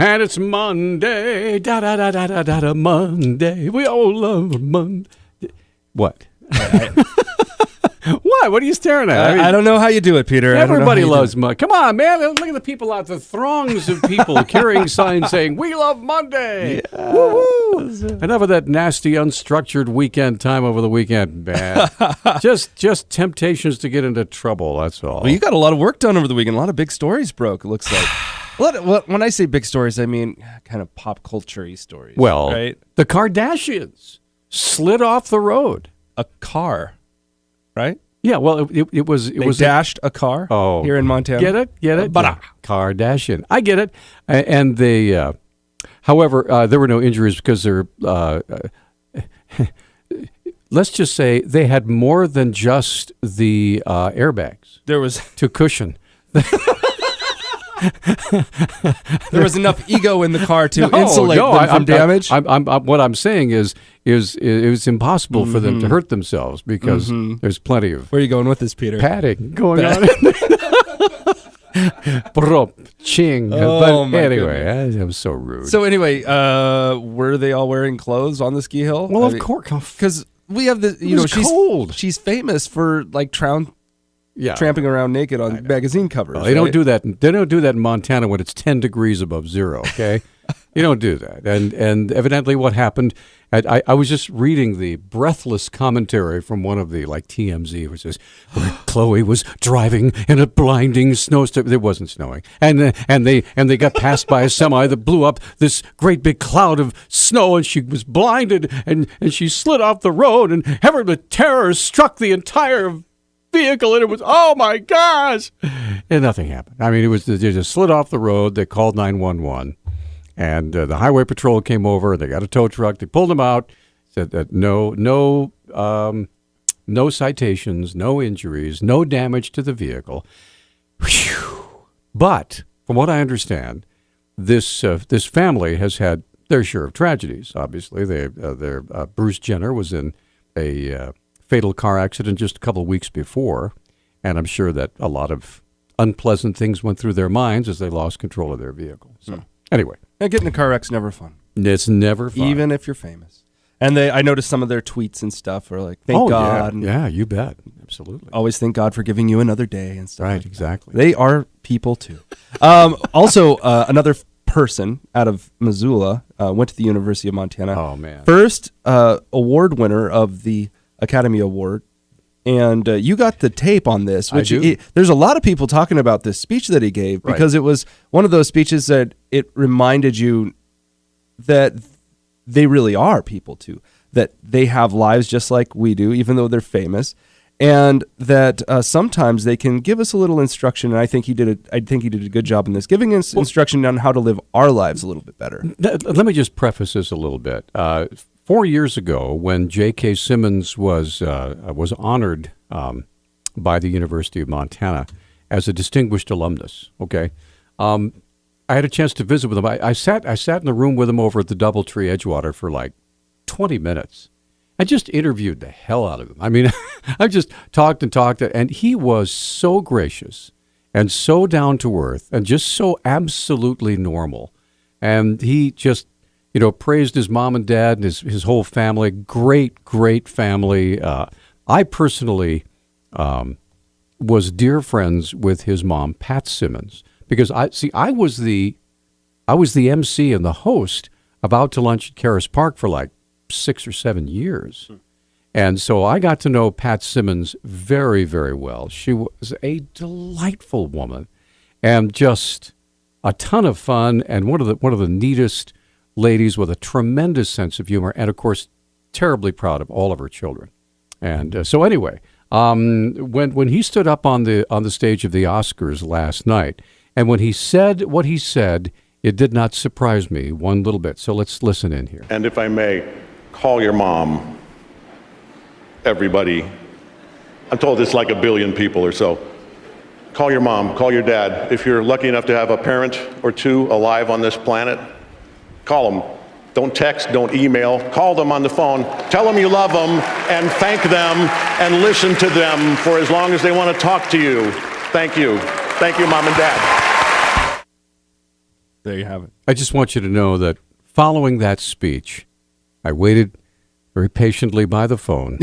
And it's Monday, da-da-da-da-da-da, Monday. We all love Monday. What? What? What are you staring at? I don't know how you do it, Peter. Everybody loves Monday. Come on, man. Look at the people out there. Throngs of people carrying signs saying, we love Monday. Yeah. Woo-hoo. Enough of that nasty, unstructured weekend time over the weekend, man. just temptations to get into trouble, that's all. Well, you got a lot of work done over the weekend. A lot of big stories broke, it looks like. When I say big stories, I mean kind of pop culture-y stories. Well, right? The Kardashians slid off the road. A car, right? Yeah, well, it was dashed a car here in Montana. Get it? Kardashian. I get it. And they, however, there were no injuries because they're, let's just say they had more than just the airbags. There was to cushion. There was enough ego in the car to insulate them from damage. What I'm saying is it was impossiing for them to hurt themselves because there's plenty of. Where are you going with this, Peter? Padding going on. Ching. Oh, but anyway, that was so rude. So anyway, were they all wearing clothes on the ski hill? Well, of course, because we have the she's cold. She's famous for like tramping around naked on magazine covers. Well, they don't do that. They don't do that in Montana when it's 10 degrees above zero. Okay, you don't do that. And evidently, what happened? I was just reading the breathless commentary from one of the TMZ, which says where Chloe was driving in a blinding snowstorm. It wasn't snowing, and they got passed by a semi that blew up this great big cloud of snow, and she was blinded, and she slid off the road, and the terror struck the entire vehicle, and it was, oh my gosh, and nothing happened. I mean, they just slid off the road. They called 911, and the highway patrol came over. They got a tow truck. They pulled them out. Said that no citations, no injuries, no damage to the vehicle. Whew. But from what I understand, this family has had their share of tragedies. Obviously, Bruce Jenner was in a fatal car accident just a couple of weeks before, and I'm sure that a lot of unpleasant things went through their minds as they lost control of their vehicle. So anyway. Getting a car wreck's never fun. It's never fun. Even if you're famous. And I noticed some of their tweets and stuff are like, thank God. Yeah, you bet. Absolutely. Always thank God for giving you another day and stuff. Right, exactly. They are people too. Also, another person out of Missoula went to the University of Montana. Oh, man. First award winner of the Academy Award, and you got the tape on this. Which there's a lot of people talking about this speech that he gave because it was one of those speeches that it reminded you that they really are people too, that they have lives just like we do, even though they're famous, and that sometimes they can give us a little instruction. And I think he did a good job in this, giving us instruction on how to live our lives a little bit better. Let me just preface this a little bit. 4 years ago, when J.K. Simmons was honored by the University of Montana as a distinguished alumnus, I had a chance to visit with him. I sat in the room with him over at the Doubletree Edgewater for like 20 minutes. I just interviewed the hell out of him. I mean, I just talked, and he was so gracious and so down to earth and just so absolutely normal. And he just praised his mom and dad and his whole family. Great family. I personally was dear friends with his mom, Pat Simmons, because I was the MC and the host of Out to Lunch at Caras Park for like 6 or 7 years. And so I got to know Pat Simmons very, very well. She was a delightful woman and just a ton of fun, and one of the neatest ladies with a tremendous sense of humor, and of course, terribly proud of all of her children. And so anyway, when he stood up on the stage of the Oscars last night, and when he said what he said, it did not surprise me one little bit. So let's listen in here. And if I may, call your mom, everybody. I'm told it's like 1 billion people or so. Call your mom, call your dad. If you're lucky enough to have a parent or two alive on this planet, call them. Don't text, don't email. Call them on the phone. Tell them you love them and thank them and listen to them for as long as they want to talk to you. Thank you. Thank you, Mom and Dad. There you have it. I just want you to know that following that speech, I waited very patiently by the phone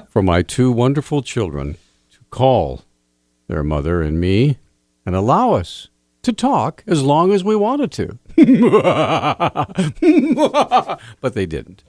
for my 2 wonderful children to call their mother and me and allow us to talk as long as we wanted to. But they didn't.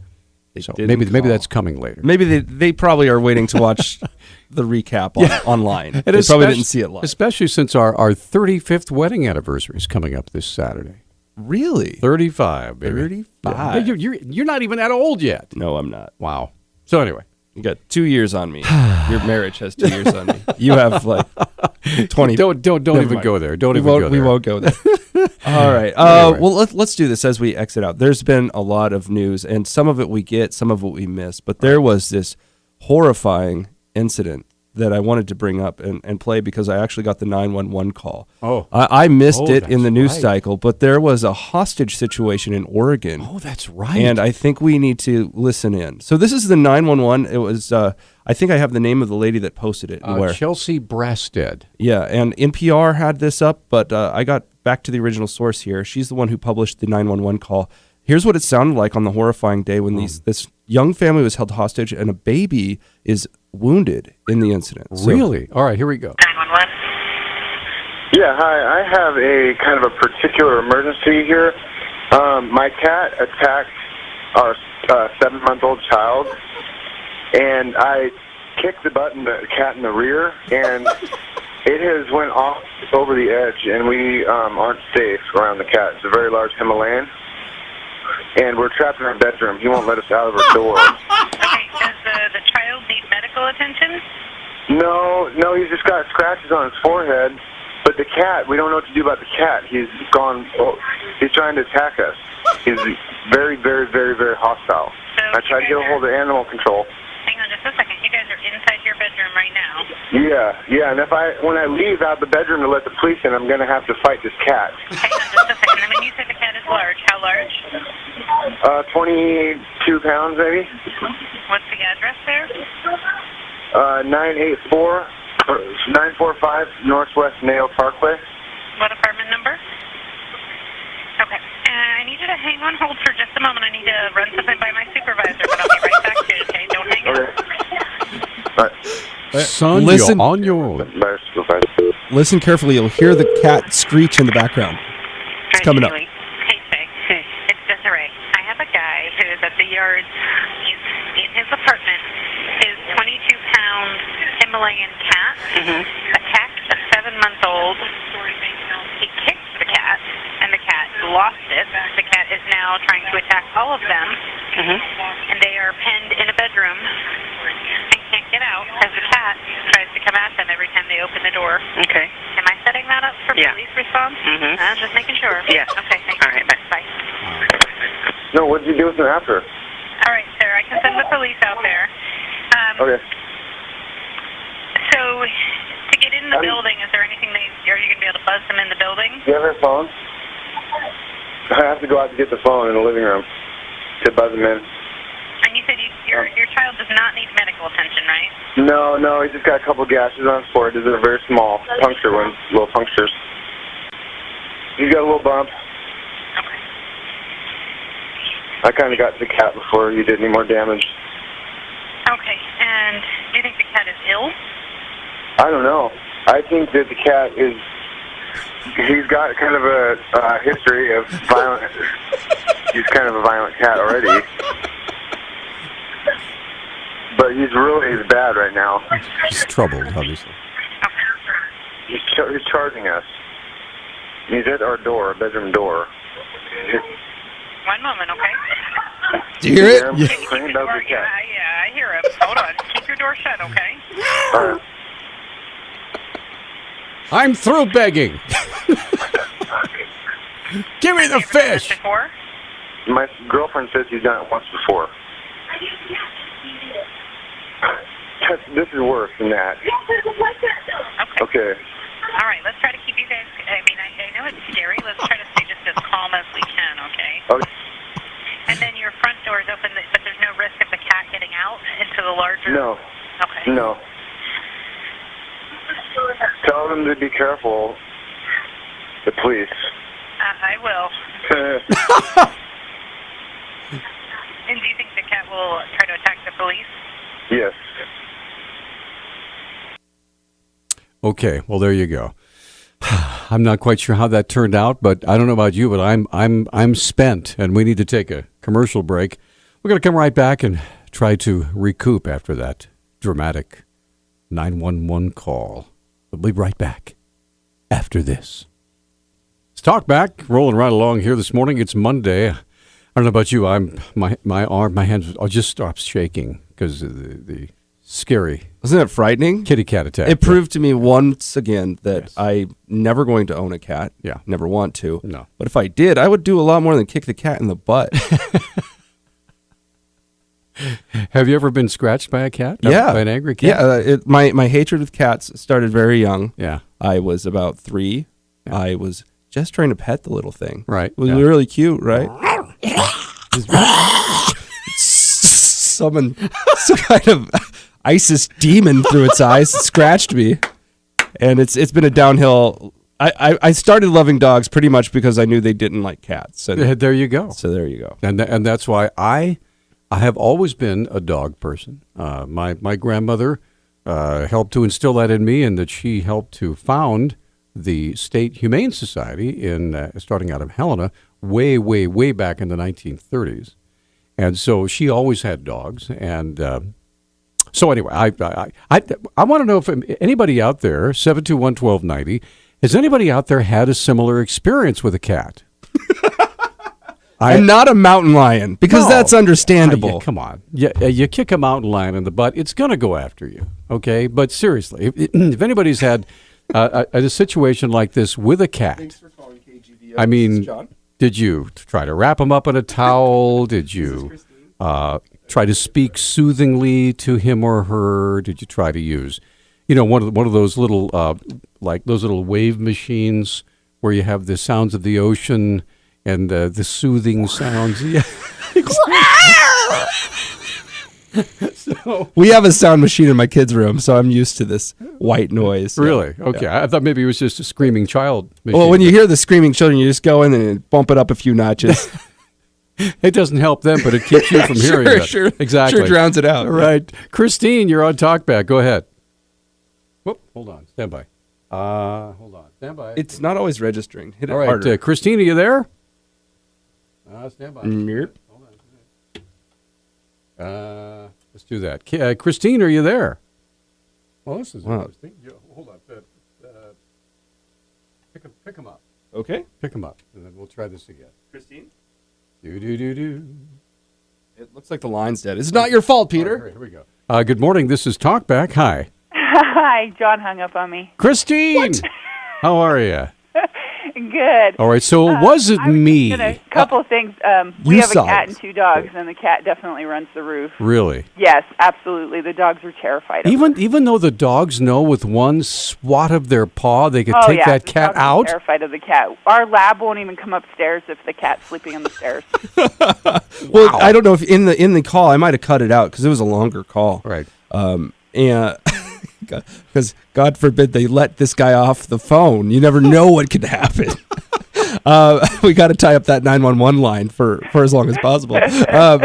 So maybe that's coming later. Maybe they probably are waiting to watch the recap online. And they probably didn't see it live. Especially since our 35th wedding anniversary is coming up this Saturday. Really? 35, baby. 35. You're not even that old yet. No, I'm not. Wow. So anyway. You got 2 years on me. Your marriage has 2 years on me. You have like 20. Don't even go there. We won't go there. All right. Anyway. Well, let's do this as we exit out. There's been a lot of news, and some of it we get, some of it we miss. But there was this horrifying incident that I wanted to bring up and play because I actually got the 911 call. Oh. I missed it in the news right. cycle, but there was a hostage situation in Oregon. Oh, that's right. And I think we need to listen in. So this is the 911. It was, I think I have the name of the lady that posted it. Where. Chelsea Brasted. Yeah, and NPR had this up, but I got back to the original source here. She's the one who published the 911 call. Here's what it sounded like on the horrifying day when this young family was held hostage and a baby is wounded in the incident. Really? All right, here we go. 911. Yeah, hi. I have a kind of a particular emergency here. My cat attacked our 7-month-old child, and I kicked the cat in the rear, and it has went off over the edge, and we aren't safe around the cat. It's a very large Himalayan, and we're trapped in our bedroom. He won't let us out of our door. Okay, does the child need medical attention? No, he's just got scratches on his forehead. But the cat, we don't know what to do about the cat. He's trying to attack us. He's very, very, very, very hostile. So I tried to get a hold of animal control. Hang on just a second. You guys are inside your bedroom right now. Yeah, and when I leave out the bedroom to let the police in, I'm going to have to fight this cat. Hang on just a second. And when you say the cat is large, how large? 22 pounds, maybe. What's the address there? 945 Northwest Nail Parkway. What apartment number? Okay. I need you to hang on hold for just a moment. I need to run something by my supervisor, but I'll be right back to you, okay? Don't hang up. All right. Son, Listen- you're on your own. Bye, supervisor. Listen carefully. You'll hear the cat screech in the background. It's coming up. Hey, Shay. Hey. It's Desiree. I have a guy who is at the yard. He's in his apartment. His 22-pound Himalayan cat attacked a 7-month-old. He kicked the cat, and the cat lost it. The cat is now trying to attack all of them, and they are penned in a bedroom and can't get out as the cat tries to come at them every time they open the door. Okay. Am I setting that up for police response? I'm just making sure. Yeah. Okay, thanks. All right, bye. Bye. No, what did you do with him after? All right, sir. I can send the police out there. Okay. So, to get in the building, is there anything are you going to be able to buzz them in the building? Do you have her phone? I have to go out to get the phone in the living room to buzz him in. And you said your child does not need medical attention, right? No, he just got a couple gashes on his forehead. These are very small puncture ones, little punctures. He's got a little bump. Okay. I kind of got the cat before he did any more damage. Okay, and do you think the cat is ill? I don't know. I think that the cat he's got kind of a history of violence. He's kind of a violent cat already. But he's really bad right now. He's troubled, obviously. He's charging us. He's at our door, bedroom door. One moment, okay? Do you hear it? Yeah. Can you keep your door? Yeah, I hear him. Hold on. Keep your door shut, okay? All right. I'm through begging. Give me the You ever done this fish. before? My girlfriend says he's done it once before. This is worse than that. Okay. All right, let's try to keep you guys. I mean, I know it's scary. Let's try to stay just as calm as we can, okay? Okay. And then your front door is open, but there's no risk of the cat getting out into the larger. No. Okay. No. Tell them to be careful. The police. I will. And do you think the cat will try to attack the police? Yes. Okay, well there you go. I'm not quite sure how that turned out, but I don't know about you, but I'm spent, and we need to take a commercial break. We're going to come right back and try to recoup after that dramatic 911 call. We'll be right back after this. It's Talk Back, rolling right along here this morning. It's Monday. I don't know about you. My hands just stopped shaking because of the scary. Wasn't it frightening? Kitty cat attack. It proved to me once again that I'm never going to own a cat. Yeah. Never want to. No. But if I did, I would do a lot more than kick the cat in the butt. Have you ever been scratched by a cat? Yeah. By an angry cat? Yeah. My hatred of cats started very young. Yeah. I was about 3. Yeah. I was just trying to pet the little thing. Right. It was really cute, right? Summoned some kind of ISIS demon through its eyes. It scratched me. And it's been a downhill. I started loving dogs pretty much because I knew they didn't like cats. And there you go. So there you go. And that's why I have always been a dog person. My grandmother helped to instill that in me, and that she helped to found the State Humane Society in starting out of Helena way, way, way back in the 1930s. And so she always had dogs. And so anyway, I want to know if anybody out there, 721-1290, has anybody out there had a similar experience with a cat? And not a mountain lion, because that's understandable. Come on. You kick a mountain lion in the butt, it's going to go after you, okay? But seriously, if anybody's had a situation like this with a cat, Thanks for calling KGVO. I mean, John. did you try to wrap him up in a towel? Did you try to speak soothingly to him or her? Did you try to use, one of those little, like those little wave machines where you have the sounds of the ocean and the soothing sounds? Yeah. So, we have a sound machine in my kids' room, so I'm used to this white noise. Really? Okay. Yeah. I thought maybe it was just a screaming child machine. Well, when you hear the screaming children, you just go in and bump it up a few notches. It doesn't help them, but it keeps you from hearing it. Sure. Exactly. Sure drowns it out. Right. Christine, you're on Talkback. Go ahead. Whoop. Hold on. Stand by. Hold on. Stand by. It's not always registering. Hit it all right. harder. Christine, are you there? Stand by. Yep. Hold on. Let's do that. Christine, are you there? Well, this is interesting. Hold on. Pick them up. Okay. Pick them up, and then we'll try this again. Christine? Do. It looks like the line's dead. It's not your fault, Peter. Right, here we go. Good morning. This is Talkback. Hi. Hi. John hung up on me. Christine! How are you? Good. All right, so was it me? A couple of things. We have a cat and 2 dogs, and the cat definitely runs the roof. Really? Yes, absolutely. The dogs are terrified of her. Even though the dogs know with one swat of their paw they could take that cat dogs out? Are terrified of the cat. Our lab won't even come upstairs if the cat's sleeping on the stairs. Well, I don't know if in the call I might have cut it out because it was a longer call. Right. And because God forbid they let this guy off the phone. You never know what could happen. We got to tie up that 911 line for as long as possible. Well,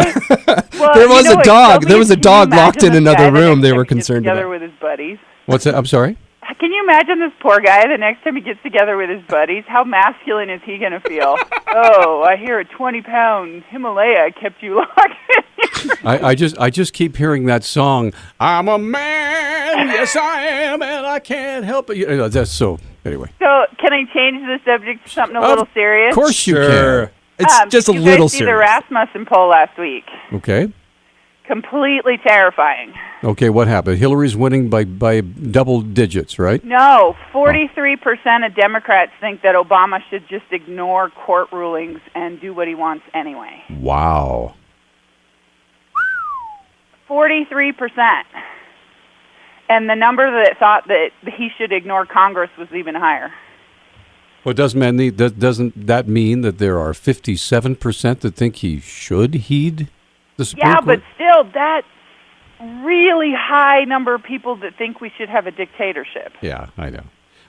there was a dog. There was a dog locked in another room. They were Gets concerned together about. with his buddies. What's that? I'm sorry? Can you imagine this poor guy the next time he gets together with his buddies? How masculine is he going to feel? Oh, I hear a 20-pound Himalaya kept you locked in. I just keep hearing that song. I'm a man, yes I am, and I can't help it. That's so. Anyway. So, can I change the subject to something a little serious? Of course you can. It's just a little You guys see the Rasmussen poll last week. Okay. Completely terrifying. Okay, what happened? Hillary's winning by double digits, right? No, 43% of Democrats think that Obama should just ignore court rulings and do what he wants anyway. Wow. 43%. And the number that thought that he should ignore Congress was even higher. Well, doesn't that mean that there are 57% that think he should heed the Supreme Court? But still, that's really high number of people that think we should have a dictatorship. Yeah, I know.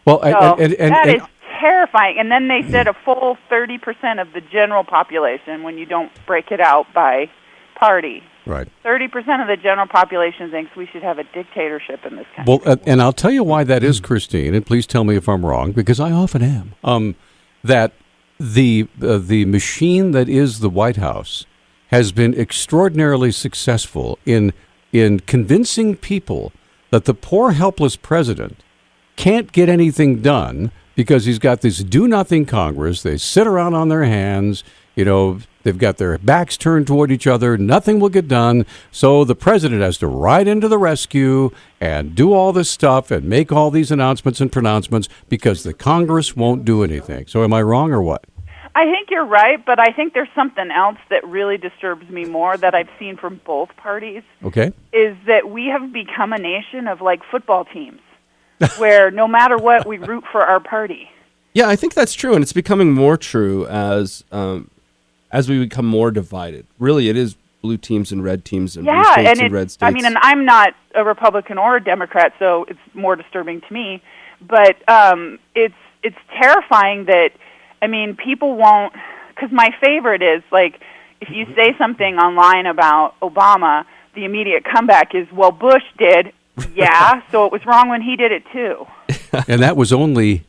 Well, that is terrifying. And then they said a full 30% of the general population, when you don't break it out by party. Right. 30% of the general population thinks we should have a dictatorship in this country. Well, and I'll tell you why that is, Christine, and please tell me if I'm wrong, because I often am. That the machine that is the White House has been extraordinarily successful in convincing people that the poor, helpless president can't get anything done because he's got this do-nothing Congress. They sit around on their hands. They've got their backs turned toward each other. Nothing will get done. So the president has to ride into the rescue and do all this stuff and make all these announcements and pronouncements because the Congress won't do anything. So am I wrong or what? I think you're right, but I think there's something else that really disturbs me more that I've seen from both parties. Okay. Is that we have become a nation of like football teams where no matter what, we root for our party. Yeah, I think that's true, and it's becoming more true as we become more divided. Really, it is blue teams and red teams and blue states and red states. I mean, and I'm not a Republican or a Democrat, so it's more disturbing to me. But it's terrifying that, I mean, people won't, because my favorite is, like, if you say something online about Obama, the immediate comeback is, well, Bush did, yeah, so it was wrong when he did it too. And that was only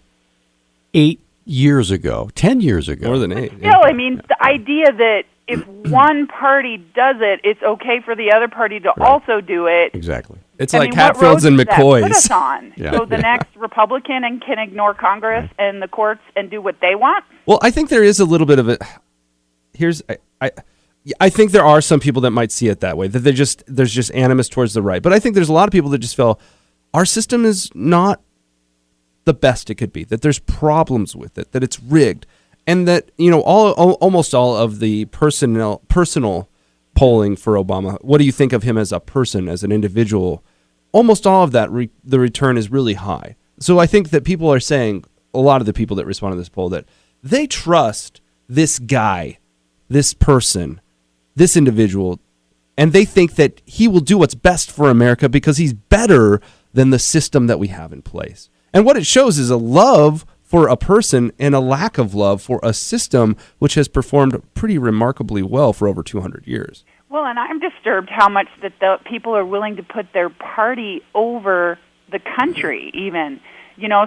8 years ago, 10 years ago. More than 8. Still, I mean, the idea that if one party does it, it's okay for the other party to also do it. Exactly. It's like Hatfields and McCoys. Put us on. Yeah. So the next Republican can ignore Congress and the courts and do what they want? Well, I think there is a little bit of it. I think there are some people that might see it that way, that there's just animus towards the right. But I think there's a lot of people that just feel our system is not the best it could be, that there's problems with it, that it's rigged, and that, almost all of the personal polling for Obama, what do you think of him as a person, as an individual? Almost all of that, the return is really high. So I think that people are saying, a lot of the people that respond to this poll, that they trust this guy, this person, this individual, and they think that he will do what's best for America because he's better than the system that we have in place. And what it shows is a love for a person and a lack of love for a system which has performed pretty remarkably well for over 200 years. Well, and I'm disturbed how much that the people are willing to put their party over the country even.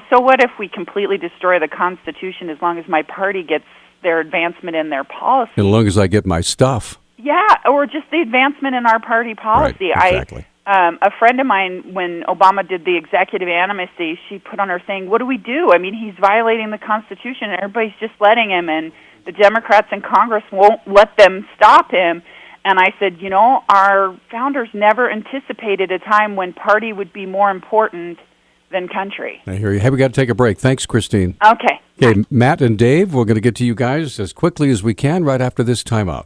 So what if we completely destroy the Constitution as long as my party gets their advancement in their policy? As long as I get my stuff. Yeah, or just the advancement in our party policy. Right, exactly. A friend of mine, when Obama did the executive amnesty, she put on her thing, what do we do? I mean, he's violating the Constitution, and everybody's just letting him, and the Democrats in Congress won't let them stop him. And I said, our founders never anticipated a time when party would be more important than country. I hear you. Hey, we got to take a break. Thanks, Christine. Okay. Okay, Matt and Dave, we're going to get to you guys as quickly as we can right after this timeout.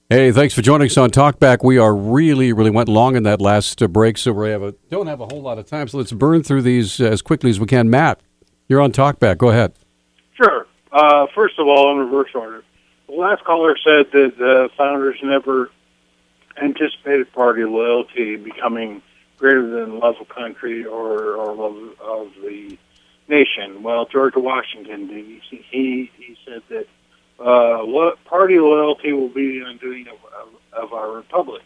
Hey, thanks for joining us on Talkback. We are really went long in that last break, so we don't have a whole lot of time, so let's burn through these as quickly as we can. Matt, you're on Talkback. Go ahead. Sure. First of all, in reverse order, the last caller said that the founders never anticipated party loyalty becoming greater than love of country or love of the nation. Well, George Washington did. He said that party loyalty will be the undoing of our republic.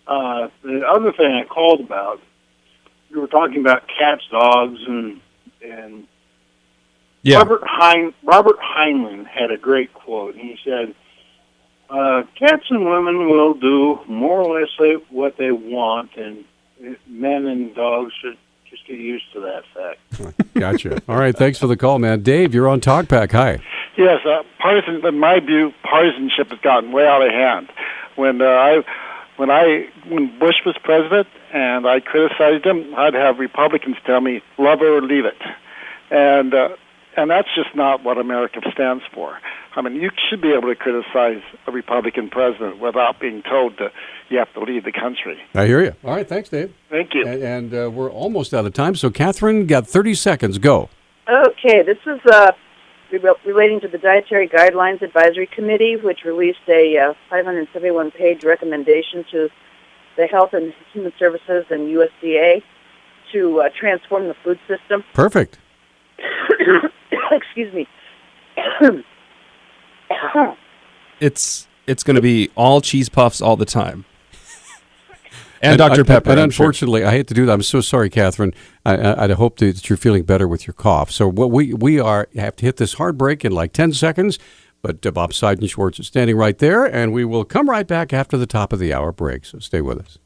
The other thing I called about, you were talking about cats, dogs, and yeah. Robert Heinlein had a great quote. He said, "Cats and women will do more or less what they want, and men and dogs should just get used to that fact." Gotcha. All right, thanks for the call, man. Dave, you're on Talkback. Hi. Yes, in my view, partisanship has gotten way out of hand. When Bush was president and I criticized him, I'd have Republicans tell me, "Love it or leave it," and that's just not what America stands for. I mean, you should be able to criticize a Republican president without being told you have to leave the country. I hear you. All right, thanks, Dave. Thank you. And we're almost out of time, so Catherine, got 30 seconds. Go. Okay, this is relating to the Dietary Guidelines Advisory Committee, which released a 571-page recommendation to the Health and Human Services and USDA to transform the food system. Perfect. excuse me. It's going to be all cheese puffs all the time. And Dr. Pepper. And unfortunately, I hate to do that. I'm so sorry, Catherine. I hope that you're feeling better with your cough. So what we have to hit this hard break in like 10 seconds. But Bob Seidenschwartz is standing right there, and we will come right back after the top of the hour break. So stay with us.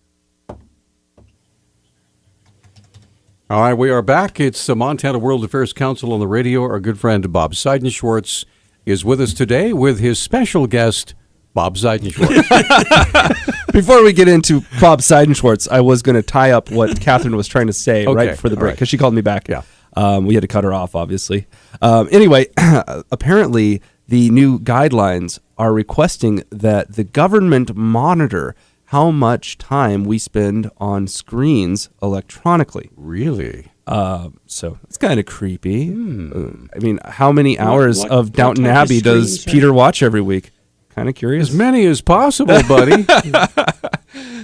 All right, we are back. It's the Montana World Affairs Council on the radio. Our good friend Bob Seidenschwartz is with us today with his special guest, Bob Seidenschwartz. Before we get into Bob Seidenschwartz, I was going to tie up what Catherine was trying to say right for the break, because she called me back. Yeah. We had to cut her off, obviously. Anyway, apparently the new guidelines are requesting that the government monitor how much time we spend on screens electronically. Really? So it's kind of creepy. I mean, how many hours of Downton Abbey does Peter watch every week? Kind of curious. As many as possible, buddy.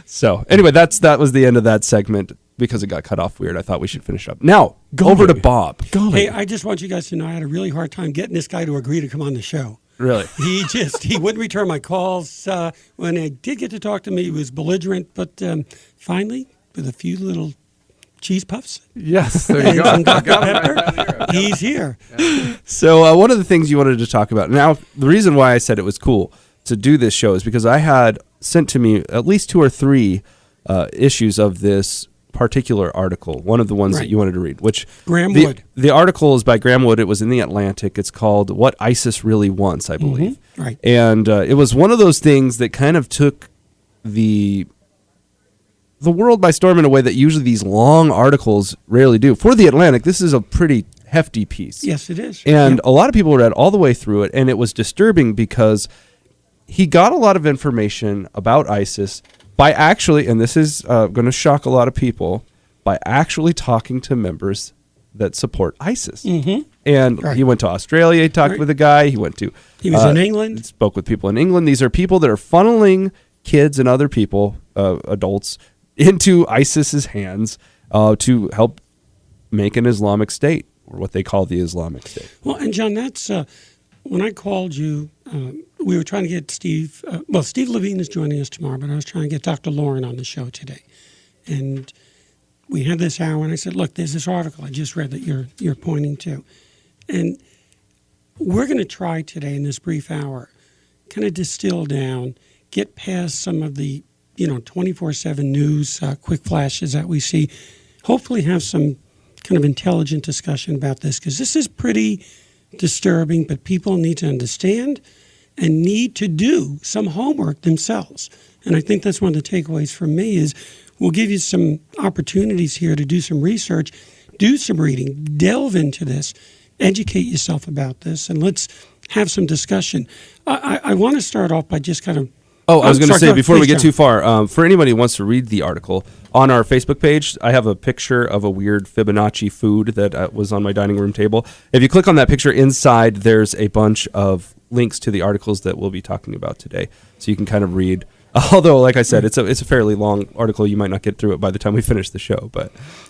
So anyway, that was the end of that segment. Because it got cut off weird, I thought we should finish up. Now, over to Bob. Hey, I just want you guys to know I had a really hard time getting this guy to agree to come on the show. Really? He wouldn't return my calls. When I did get to talk to me, he was belligerent, but finally, with a few little cheese puffs. Yes, there you go. And Dr. Pepper, he's here. Yeah. So one of the things you wanted to talk about, now the reason why I said it was cool to do this show is because I had sent to me at least 2 or 3 issues of this particular article, one of the ones that you wanted to read, which Graham Wood. The article is by Graham Wood. It was in the Atlantic. It's called "What ISIS Really Wants," I believe. Mm-hmm. Right. And it was one of those things that kind of took the world by storm in a way that usually these long articles rarely do. For the Atlantic, this is a pretty hefty piece. Yes, it is. And a lot of people read all the way through it, and it was disturbing because he got a lot of information about ISIS by actually, and this is going to shock a lot of people, by actually talking to members that support ISIS. Mm-hmm. And he went to Australia, he talked with a guy, he was in England. Spoke with people in England. These are people that are funneling kids and other people, adults, into ISIS's hands to help make an Islamic State, or what they call the Islamic State. Well, and John, that's when I called you, we were trying to get Steve. Steve Levine is joining us tomorrow, but I was trying to get Dr. Lauren on the show today, and we had this hour. And I said, "Look, there's this article I just read that you're pointing to, and we're going to try today in this brief hour, kind of distill down, get past some of the 24/7 news, quick flashes that we see. Hopefully, have some kind of intelligent discussion about this, because this is pretty disturbing, but people need to understand and need to do some homework themselves. And I think that's one of the takeaways from me is we'll give you some opportunities here to do some research, do some reading, delve into this, educate yourself about this, and let's have some discussion. I want to start off by just kind of I was going to say, before we get too far, for anybody who wants to read the article, on our Facebook page, I have a picture of a weird Fibonacci food that was on my dining room table. If you click on that picture, inside there's a bunch of links to the articles that we'll be talking about today. So you can kind of read. Although, like I said, it's a fairly long article. You might not get through it by the time we finish the show.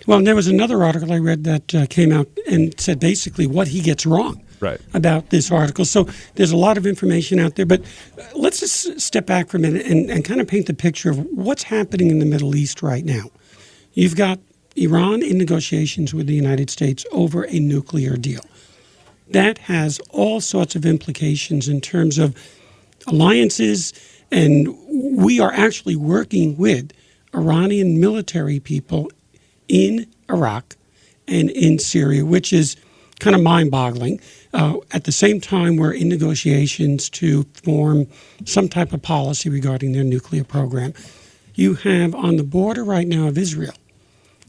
Well, and there was another article I read that came out and said basically what he gets wrong. Right. About this article. So there's a lot of information out there, but let's just step back for a minute and kind of paint the picture of what's happening in the Middle East right now. You've got Iran in negotiations with the United States over a nuclear deal. That has all sorts of implications in terms of alliances, and we are actually working with Iranian military people in Iraq and in Syria, which is kind of mind-boggling. At the same time, we're in negotiations to form some type of policy regarding their nuclear program. You have on the border right now of Israel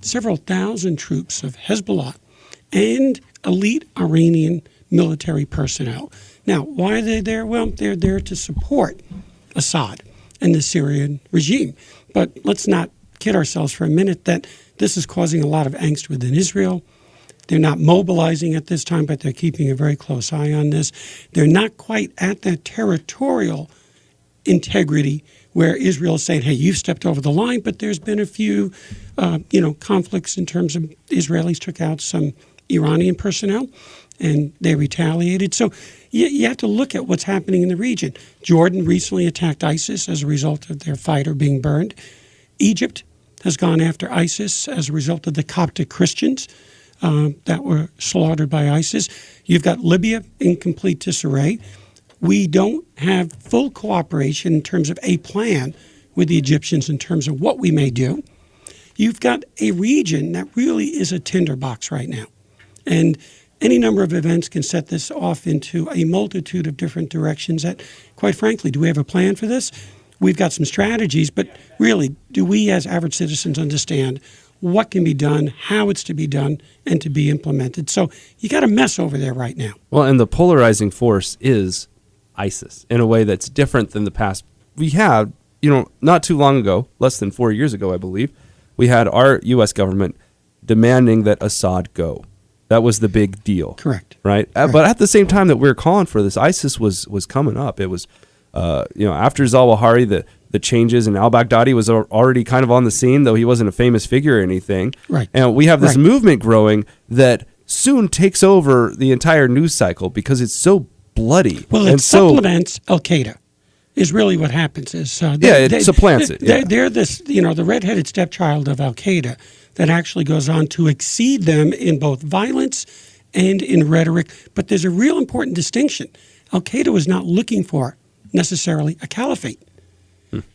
several thousand troops of Hezbollah and elite Iranian military personnel. Now, why are they there? Well, they're there to support Assad and the Syrian regime. But let's not kid ourselves for a minute that this is causing a lot of angst within Israel. They're not mobilizing at this time, but they're keeping a very close eye on this. They're not quite at that territorial integrity where Israel is saying, hey, you've stepped over the line, but there's been a few, conflicts in terms of Israelis took out some Iranian personnel. and they retaliated. So you have to look at what's happening in the region. Jordan recently attacked ISIS as a result of their fighter being burned. Egypt has gone after ISIS as a result of the Coptic Christians that were slaughtered by ISIS. You've got Libya in complete disarray. We don't have full cooperation in terms of a plan with the Egyptians in terms of what we may do. You've got a region that really is a tinderbox right now. And any number of events can set this off into a multitude of different directions that, quite frankly, do we have a plan for this? We've got some strategies, but really, do we as average citizens understand what can be done, how it's to be done, and to be implemented? So you got a mess over there right now. Well, and the polarizing force is ISIS in a way that's different than the past. We had, not too long ago, less than 4 years ago, I believe, we had our U.S. government demanding that Assad go. That was the big deal. Correct. Right? But at the same time that we were calling for this, ISIS was coming up. It was, after Zawahiri, the changes, and al-Baghdadi was already kind of on the scene, though he wasn't a famous figure or anything. Right. And we have this movement growing that soon takes over the entire news cycle because it's so bloody. Well, it supplements al-Qaeda. Is really what happens. It supplants it. Yeah. They're this, the redheaded stepchild of al-Qaeda that actually goes on to exceed them in both violence and in rhetoric. But there's a real important distinction. Al-Qaeda was not looking for necessarily a caliphate.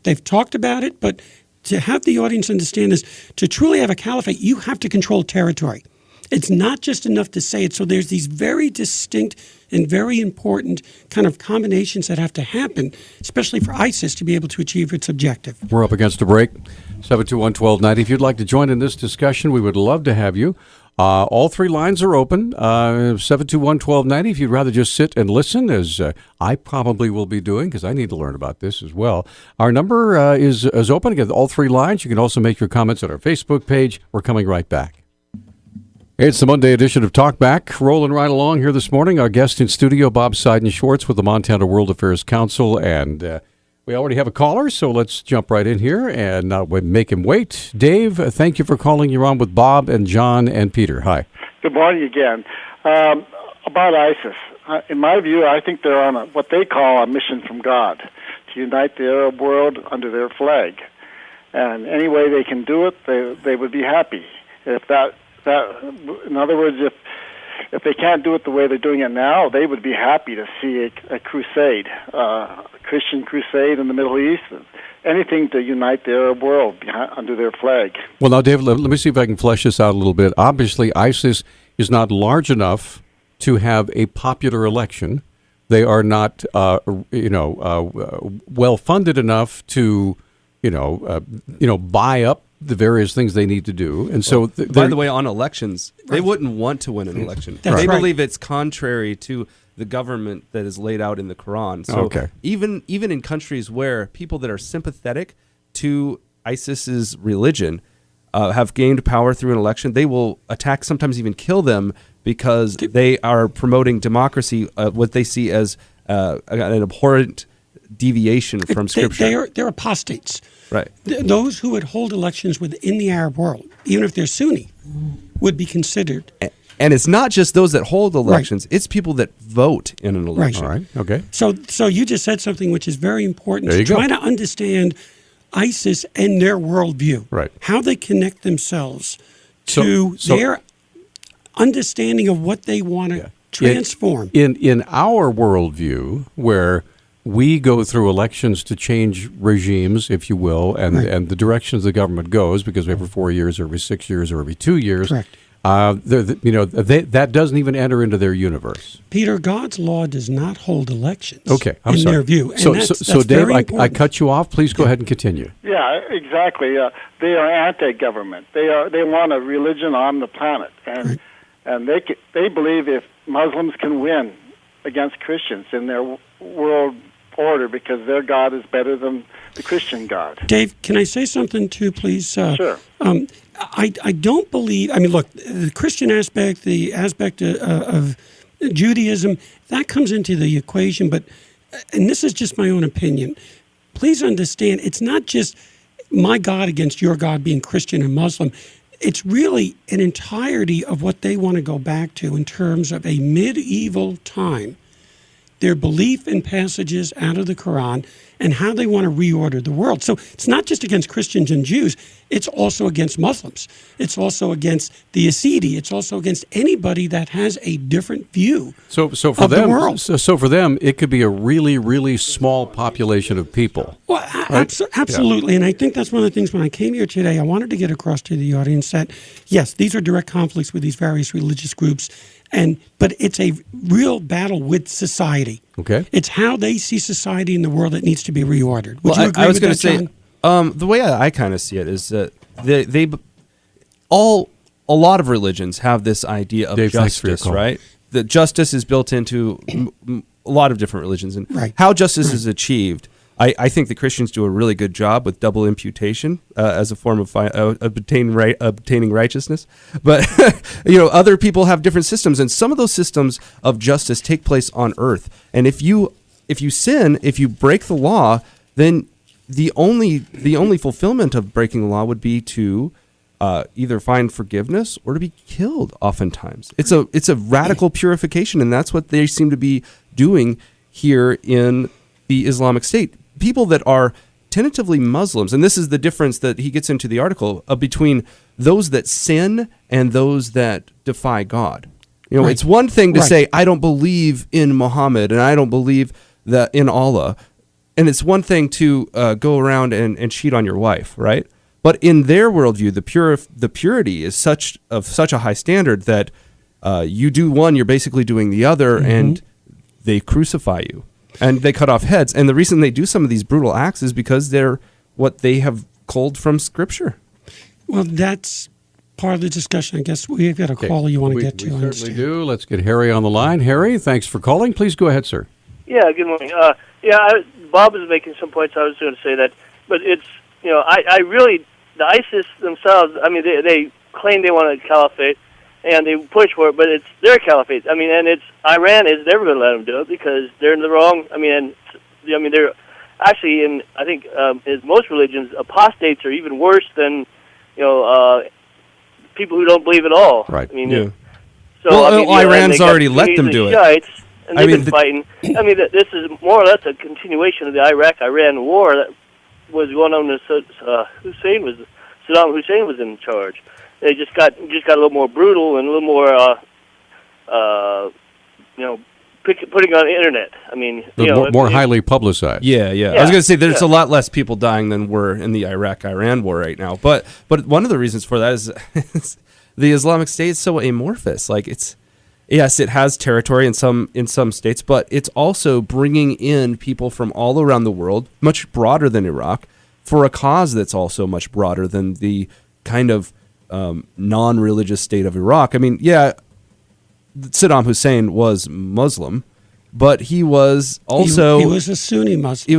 They've talked about it, but to have the audience understand is to truly have a caliphate, you have to control territory. It's not just enough to say it. So there's these very distinct and very important kind of combinations that have to happen, especially for ISIS to be able to achieve its objective. We're up against a break. 721-1290. If you'd like to join in this discussion, we would love to have you. All three lines are open. 721-1290. If you'd rather just sit and listen, as I probably will be doing, because I need to learn about this as well. Our number is open. Again, all three lines. You can also make your comments at our Facebook page. We're coming right back. It's the Monday edition of Talkback. Rolling right along here this morning. Our guest in studio, Bob Seiden-Schwartz with the Montana World Affairs Council. And we already have a caller, so let's jump right in here and not make him wait. Dave, thank you for calling. You're on with Bob and John and Peter. Hi. Good morning again. About ISIS. In my view, I think they're on what they call a mission from God to unite the Arab world under their flag. And any way they can do it, they would be happy. In other words, if they can't do it the way they're doing it now, they would be happy to see a crusade, a Christian crusade in the Middle East, anything to unite the Arab world under their flag. Well, now, David, let me see if I can flesh this out a little bit. Obviously, ISIS is not large enough to have a popular election. They are not, well-funded enough to, buy up the various things they need to do. And so, by the way, on elections, they wouldn't want to win an election. They believe it's contrary to the government that is laid out in the Quran. So even in countries where people that are sympathetic to ISIS's religion have gained power through an election, they will attack, sometimes even kill them, because they are promoting democracy, what they see as an abhorrent deviation from Scripture. They're apostates. Right. Those who would hold elections within the Arab world, even if they're Sunni, would be considered. And it's not just those that hold elections; it's people that vote in an election. All right. Okay. So you just said something which is very important. There you go. Try to understand ISIS and their worldview. Right. How they connect themselves to their understanding of what they want to transform. In our worldview, where we go through elections to change regimes, if you will, and the directions the government goes, because every 4 years or every 6 years or every 2 years, correct. That doesn't even enter into their universe. Peter, God's law does not hold elections. Okay, I'm in sorry. their view. And So Dave, I cut you off. Please go ahead and continue. Yeah, exactly. They are anti-government. They want a religion on the planet, and they believe if Muslims can win against Christians in their world order, because their God is better than the Christian God. Dave, can I say something too, please? Sure. I don't believe, look, the Christian aspect, the aspect of Judaism, that comes into the equation, and this is just my own opinion, please understand, it's not just my God against your God being Christian and Muslim. it's really an entirety of what they want to go back to in terms of a medieval time, their belief in passages out of the Quran and how they want to reorder the world. So it's not just against Christians and Jews, it's also against Muslims. It's also against the Yazidi. It's also against anybody that has a different view so for of them, the world. So for them, it could be a really, really small population of people. Well, right? absolutely. And I think that's one of the things when I came here today, I wanted to get across to the audience that, yes, these are direct conflicts with these various religious groups, but it's a real battle with society. Okay. It's how they see society in the world that needs to be reordered. Would you agree I was with going that, to say, John? the way I kind of see it is that a lot of religions have this idea of Dave, thanks for your justice, call. right? That justice is built into a lot of different religions, and Right. how justice is achieved. I think the Christians do a really good job with double imputation as a form of obtaining righteousness. But other people have different systems, and some of those systems of justice take place on earth. And if you sin, if you break the law, then the only fulfillment of breaking the law would be to either find forgiveness or to be killed. Oftentimes, it's a radical purification, and that's what they seem to be doing here in the Islamic State. People that are tentatively Muslims, and this is the difference that he gets into the article between those that sin and those that defy God. Right. It's one thing to Right. say, I don't believe in Muhammad and I don't believe that in Allah. And it's one thing to go around and cheat on your wife, right? But in their worldview, the purity is such a high standard that you do one, you're basically doing the other, and they crucify you. And they cut off heads. And the reason they do some of these brutal acts is because they're what they have culled from Scripture. Well, that's part of the discussion. I guess we've got a caller you want to get to. We certainly do. Let's get Harry on the line. Harry, thanks for calling. Please go ahead, sir. Yeah, good morning. Bob was making some points. I was going to say that. But it's, I really, the ISIS themselves, I mean, they claim they want a caliphate, and they push for it, but it's their caliphate. I mean, and Iran is never going to let them do it because they're in the wrong. They're actually in. I think as most religions, apostates are even worse than people who don't believe at all. Right. I mean, Yeah. so Iran's already let them do it. Shiites, and they've been fighting. I mean, this is more or less a continuation of the Iraq-Iran war that was going on when Saddam Hussein was in charge. They just got a little more brutal and a little more, putting on the internet. I mean, more highly publicized. Yeah. I was going to say there's a lot less people dying than were in the Iraq-Iran war right now. But one of the reasons for that is the Islamic State is so amorphous. Like it has territory in some states, but it's also bringing in people from all around the world, much broader than Iraq, for a cause that's also much broader than the kind of non-religious state of Iraq. I mean, Saddam Hussein was Muslim, but he was also he was a Sunni Muslim. He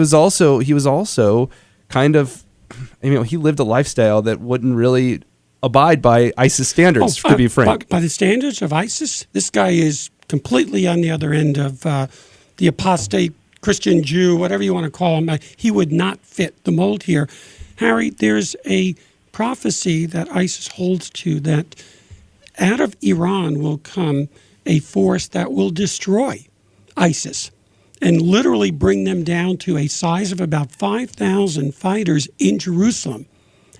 was also kind of, he lived a lifestyle that wouldn't really abide by ISIS standards, to be frank. By the standards of ISIS, this guy is completely on the other end of the apostate Christian Jew, whatever you want to call him. He would not fit the mold here. Harry, there's a prophecy that ISIS holds to that out of Iran will come a force that will destroy ISIS and literally bring them down to a size of about 5,000 fighters in Jerusalem.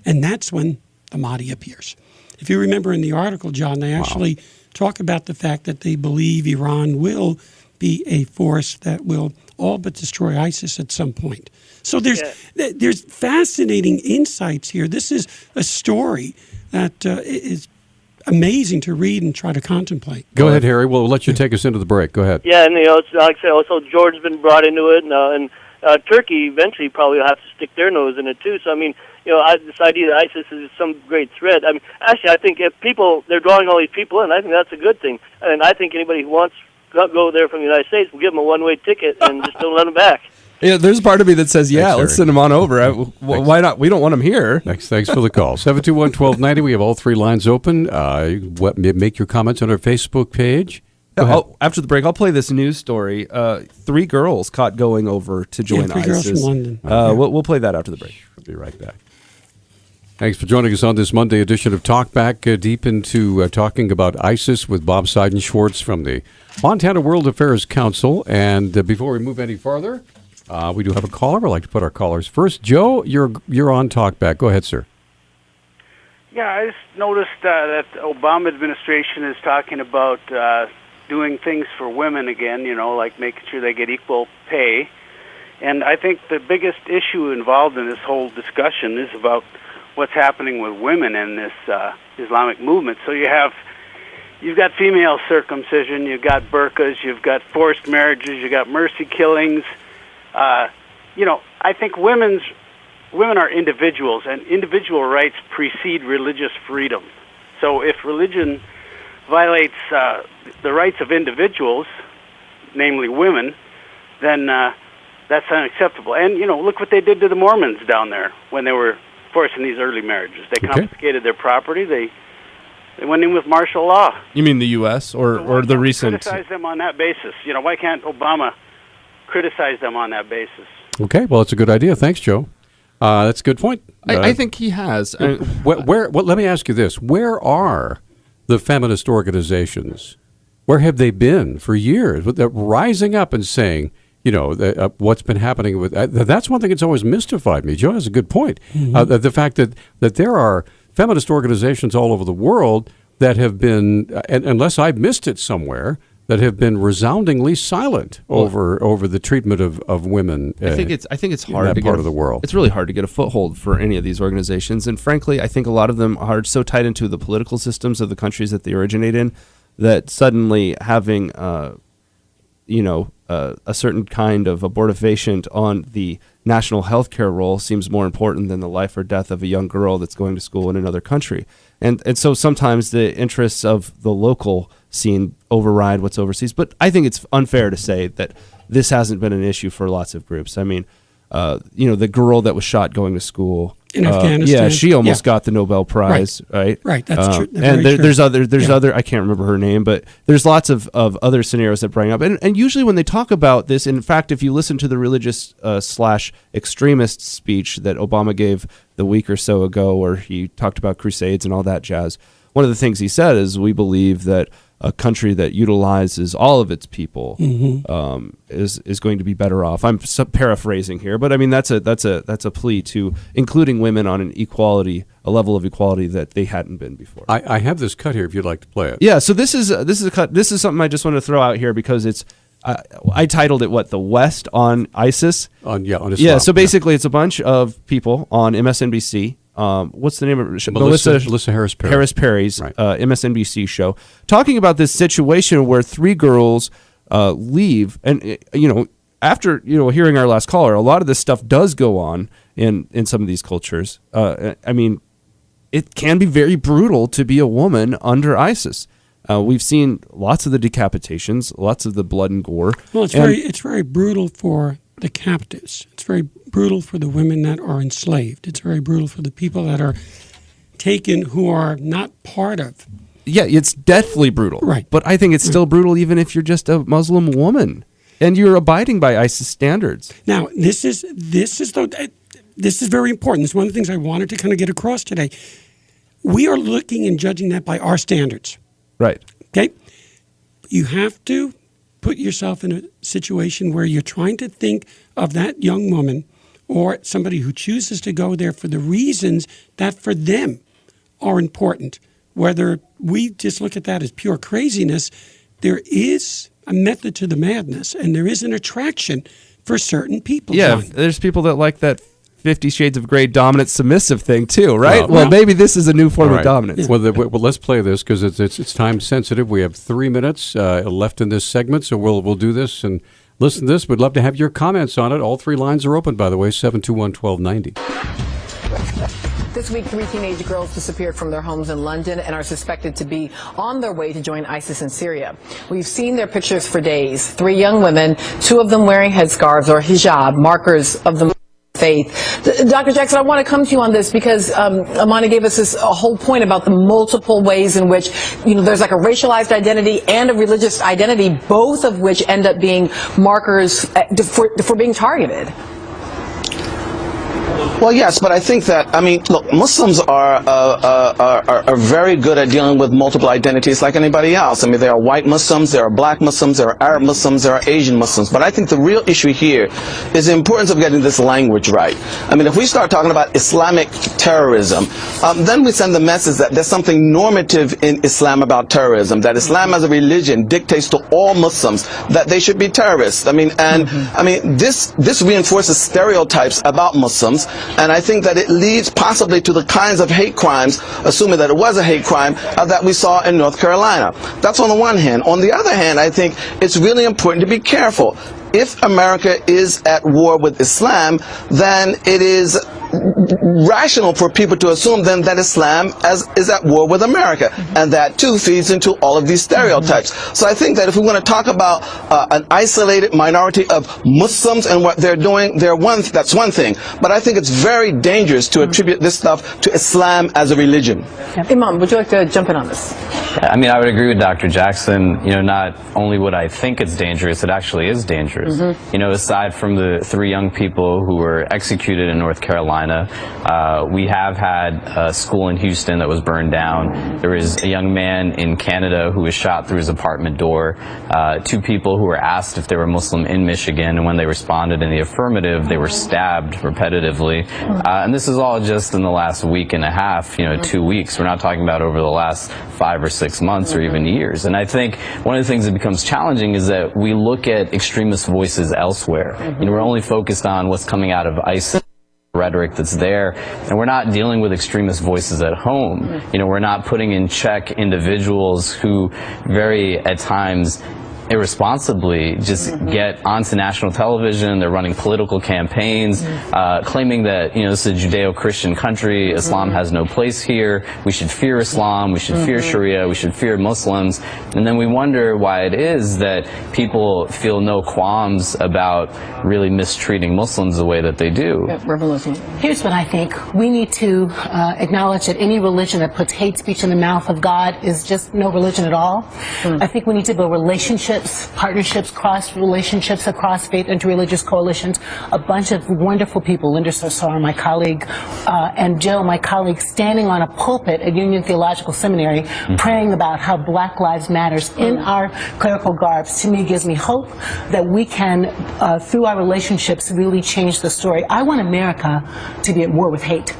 And that's when the Mahdi appears. If you remember in the article, John, they actually talk about the fact that they believe Iran will be a force that will all but destroy ISIS at some point. So there's fascinating insights here. This is a story that is amazing to read and try to contemplate. Go ahead, Harry. We'll let you take us into the break. Go ahead. Yeah, and it's, like I said, also Jordan's been brought into it, and Turkey eventually probably will have to stick their nose in it too. So I mean, this idea that ISIS is some great threat. I mean, actually, I think if they're drawing all these people in, I think that's a good thing. And I think anybody who wants to go there from the United States, we'll give them a one-way ticket and just don't let them back. Yeah, there's a part of me that says, let's send them on over. Why not? We don't want them here. Thanks for the call. 721-1290. We have all three lines open. Make your comments on our Facebook page. After the break, I'll play this news story. 3 girls caught going over to join ISIS. 3 girls from London. We'll play that after the break. We'll be right back. Thanks for joining us on this Monday edition of Talkback, deep into talking about ISIS with Bob Seidenschwartz from the Montana World Affairs Council. And before we move any farther, we do have a caller. I'd like to put our callers first. Joe, you're on Talkback. Go ahead, sir. Yeah, I just noticed that the Obama administration is talking about doing things for women again, like making sure they get equal pay. And I think the biggest issue involved in this whole discussion is about what's happening with women in this Islamic movement. So you've got female circumcision, you've got burqas, you've got forced marriages, you've got mercy killings. I think women are individuals, and individual rights precede religious freedom. So if religion violates the rights of individuals, namely women, then that's unacceptable. And, look what they did to the Mormons down there when they were forcing these early marriages. They confiscated their property. They went in with martial law. You mean the U.S. or the recent? Criticize them on that basis. Why can't Obama criticize them on that basis? Okay, well, it's a good idea. Thanks, Joe. That's a good point. I think he has. Let me ask you this. Where are the feminist organizations? Where have they been for years? They're rising up and saying, what's been happening with that's one thing that's always mystified me. Joe has a good point. Mm-hmm. The fact that there are feminist organizations all over the world that have been, unless I've missed it somewhere, that have been resoundingly silent over the treatment of women. I think it's hard in that to part get of the world. It's really hard to get a foothold for any of these organizations, and frankly, I think a lot of them are so tied into the political systems of the countries that they originate in that suddenly having a certain kind of abortifacient on the national health care role seems more important than the life or death of a young girl that's going to school in another country. And so sometimes the interests of the local scene override what's overseas. But I think it's unfair to say that this hasn't been an issue for lots of groups. I mean, the girl that was shot going to school in Afghanistan. Yeah, she almost got the Nobel Prize, right? Right, that's true. And there's other. I can't remember her name, but there's lots of other scenarios that bring up. And usually when they talk about this, in fact, if you listen to the religious / extremist speech that Obama gave the week or so ago, where he talked about crusades and all that jazz, one of the things he said is, we believe that a country that utilizes all of its people is going to be better off. I'm paraphrasing here, but I mean that's a plea to including women on a level of equality that they hadn't been before. I have this cut here if you'd like to play it. Yeah, so this is a cut. This is something I just want to throw out here because it's. I titled it "The West on ISIS." On Islam. Yeah, so basically it's a bunch of people on MSNBC. What's the name of it? Melissa Harris Perry. Harris Perry's MSNBC show, talking about this situation where 3 girls leave, and after hearing our last caller, a lot of this stuff does go on in some of these cultures. I mean, it can be very brutal to be a woman under ISIS. We've seen lots of the decapitations, lots of the blood and gore. Well, it's very brutal for the captives. It's very brutal for the women that are enslaved. It's very brutal for the people that are taken who are not part of. Yeah, it's deathly brutal. Right. But I think it's still brutal even if you're just a Muslim woman and you're abiding by ISIS standards. Now, this is very important. This is one of the things I wanted to kind of get across today. We are looking and judging that by our standards. Right. Okay? You have to put yourself in a situation where you're trying to think of that young woman or somebody who chooses to go there for the reasons that for them are important. Whether we just look at that as pure craziness, there is a method to the madness, and there is an attraction for certain people. Yeah, John. There's people that like that 50 Shades of Grey dominant submissive thing too, right? Well, maybe this is a new form of dominance. Well, let's play this because it's time sensitive. We have 3 minutes left in this segment, so we'll do this and listen to this. We'd love to have your comments on it. All 3 lines are open, by the way, 721-1290. This week, 3 teenage girls disappeared from their homes in London and are suspected to be on their way to join ISIS in Syria. We've seen their pictures for days. 3 young women, 2 of them wearing headscarves or hijab, markers of the faith. Dr. Jackson, I want to come to you on this because Amanda gave us a whole point about the multiple ways in which, there's like a racialized identity and a religious identity, both of which end up being markers for being targeted. Well, yes, but I think that I mean, look, Muslims are very good at dealing with multiple identities like anybody else. I mean, there are white Muslims, there are black Muslims, there are Arab Muslims, there are Asian Muslims. But I think the real issue here is the importance of getting this language right. I mean, if we start talking about Islamic terrorism, then we send the message that there's something normative in Islam about terrorism, that Islam as a religion dictates to all Muslims that they should be terrorists. I mean, and I mean, this reinforces stereotypes about Muslims, and I think that it leads possibly to the kinds of hate crimes, assuming that it was a hate crime, that we saw in North Carolina. That's on the one hand. On the other hand, I think it's really important to be careful. If America is at war with Islam, then it is rational for people to assume then that Islam is at war with America, and that too feeds into all of these stereotypes. So I think that if we want to talk about an isolated minority of Muslims and what they're doing, that's one thing. But I think it's very dangerous to attribute this stuff to Islam as a religion. Imam, would you like to jump in on this? I mean, I would agree with Dr. Jackson. You know, not only would I think it's dangerous, it actually is dangerous. You know, aside from the 3 young people who were executed in North Carolina, we have had a school in Houston that was burned down. There was a young man in Canada who was shot through his apartment door. 2 people who were asked if they were Muslim in Michigan, and when they responded in the affirmative, they were stabbed repetitively. And this is all just in the last week and a half, you know, 2 weeks. We're not talking about over the last 5 or 6 months or even years. And I think one of the things that becomes challenging is that we look at extremist voices elsewhere. You know, we're only focused on what's coming out of ISIS rhetoric that's there, and we're not dealing with extremist voices at home. You know, we're not putting in check individuals who very, at times, irresponsibly just get onto national television. They're running political campaigns, claiming that, you know, this is a Judeo-Christian country. Islam has no place here. We should fear Islam. We should fear Sharia. We should fear Muslims. And then we wonder why it is that people feel no qualms about really mistreating Muslims the way that they do. Here's what I think. We need to acknowledge that any religion that puts hate speech in the mouth of God is just no religion at all. I think we need to build relationships, partnerships, cross relationships across faith interreligious coalitions. A bunch of wonderful people, Linda Sorsar, my colleague, and Jill, my colleague, standing on a pulpit at Union Theological Seminary, praying about how Black Lives Matters in our clerical garbs, to me gives me hope that we can, through our relationships, really change the story. I want America to be at war with hate.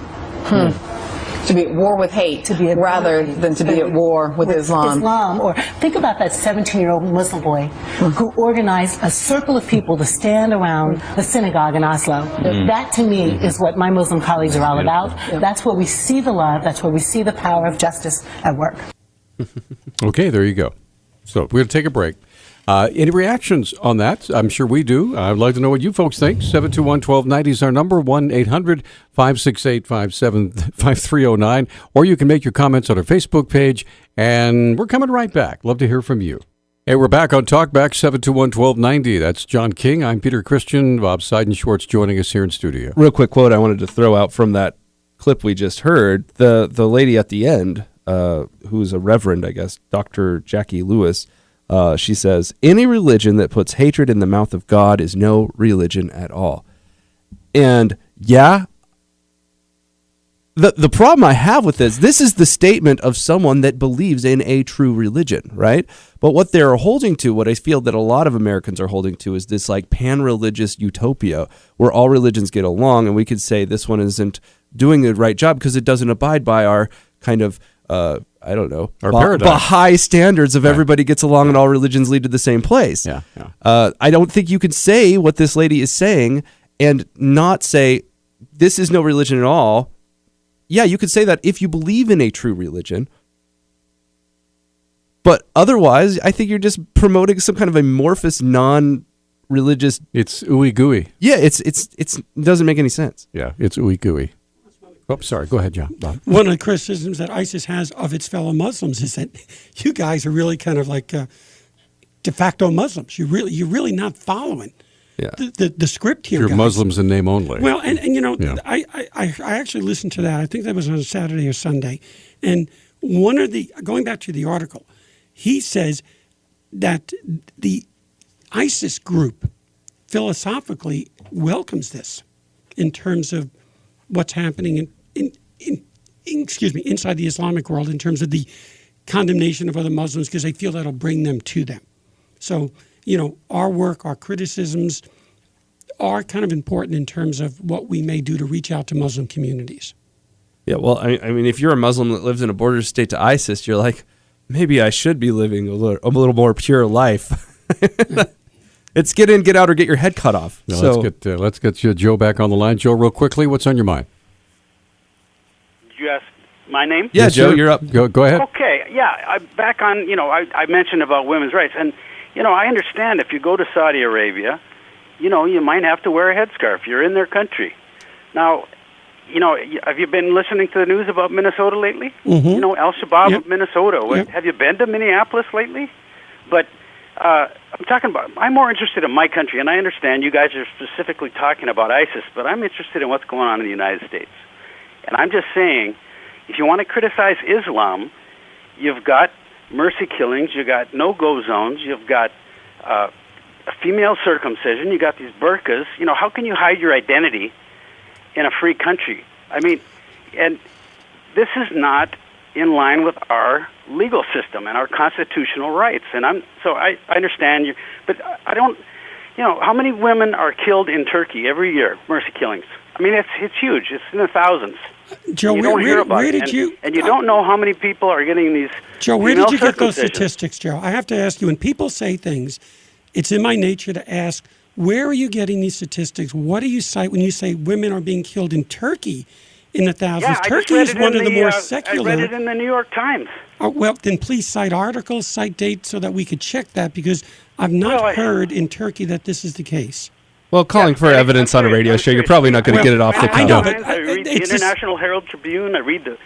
To be at war with hate rather than to be at war with Islam. Or think about that 17-year-old Muslim boy who organized a circle of people to stand around the synagogue in Oslo. That to me is what my Muslim colleagues are all about. That's where we see the love. That's where we see the power of justice at work. Okay, there you go. So we're going to take a break. Any reactions on that? I'm sure we do. I'd like to know what you folks think. 721-1290 is our number, 1-800-568-5309. Or you can make your comments on our Facebook page, and we're coming right back. Love to hear from you. Hey, we're back on Talkback, 721-1290. That's John King. I'm Peter Christian. Bob Seidenschwartz joining us here in studio. Real quick quote I wanted to throw out from that clip we just heard. The lady at the end, who's a reverend, I guess, Dr. Jackie Lewis, she says, any religion that puts hatred in the mouth of God is no religion at all. And yeah, the problem I have with this is the statement of someone that believes in a true religion, right? But what they're holding to, what I feel that a lot of Americans are holding to, is this like pan-religious utopia where all religions get along, and we could say this one isn't doing the right job because it doesn't abide by our kind of I don't know, high standards of everybody gets along and all religions lead to the same place. I don't think you can say what this lady is saying and not say this is no religion at all. Yeah, you could say that if you believe in a true religion. But otherwise, I think you're just promoting some kind of amorphous, non-religious... It's ooey gooey. Yeah, it doesn't make any sense. Yeah, it's ooey gooey. Oh, sorry. Go ahead, John. Bob. One of the criticisms that ISIS has of its fellow Muslims is that you guys are really kind of like de facto Muslims. You're really not following the script here. You're Muslims in name only. Well, and you know, I actually listened to that. I think that was on Saturday or Sunday, and going back to the article, he says that the ISIS group philosophically welcomes this in terms of what's happening inside the Islamic world in terms of the condemnation of other Muslims because they feel that'll bring them to them. So, our work, our criticisms are kind of important in terms of what we may do to reach out to Muslim communities. Yeah, well, I mean, if you're a Muslim that lives in a border state to ISIS, you're like, maybe I should be living a little more pure life. It's get in, get out, or get your head cut off. Now, so let's get Joe back on the line. Joe, real quickly, what's on your mind? Did you ask my name? Yeah, yes, Joe, you're up. Go ahead. Okay, yeah, back on, I mentioned about women's rights, and, I understand if you go to Saudi Arabia, you might have to wear a headscarf. You're in their country. Now, have you been listening to the news about Minnesota lately? Mm-hmm. Al-Shabaab of Minnesota. Have you been to Minneapolis lately? But I'm more interested in my country, and I understand you guys are specifically talking about ISIS, but I'm interested in what's going on in the United States. And I'm just saying, if you want to criticize Islam, you've got mercy killings, you've got no-go zones, you've got a female circumcision, you got these burqas. How can you hide your identity in a free country? I mean, and this is not in line with our legal system and our constitutional rights. And I understand you, but I don't, how many women are killed in Turkey every year, mercy killings? I mean, it's huge. It's in the thousands. Joe, you don't hear about it. And you don't know how many people are getting these. Joe, where did you get those statistics, Joe? I have to ask you, when people say things, it's in my nature to ask, where are you getting these statistics? What do you cite when you say women are being killed in Turkey in the thousands? Yeah, Turkey is one of the more secular. I read it in the New York Times. Well, then please cite articles, cite dates so that we could check that, because I've not heard in Turkey that this is the case. Well, calling for evidence on a radio show, you're probably not going to get it off the cuff. I know, but I read the International Herald Tribune. I read the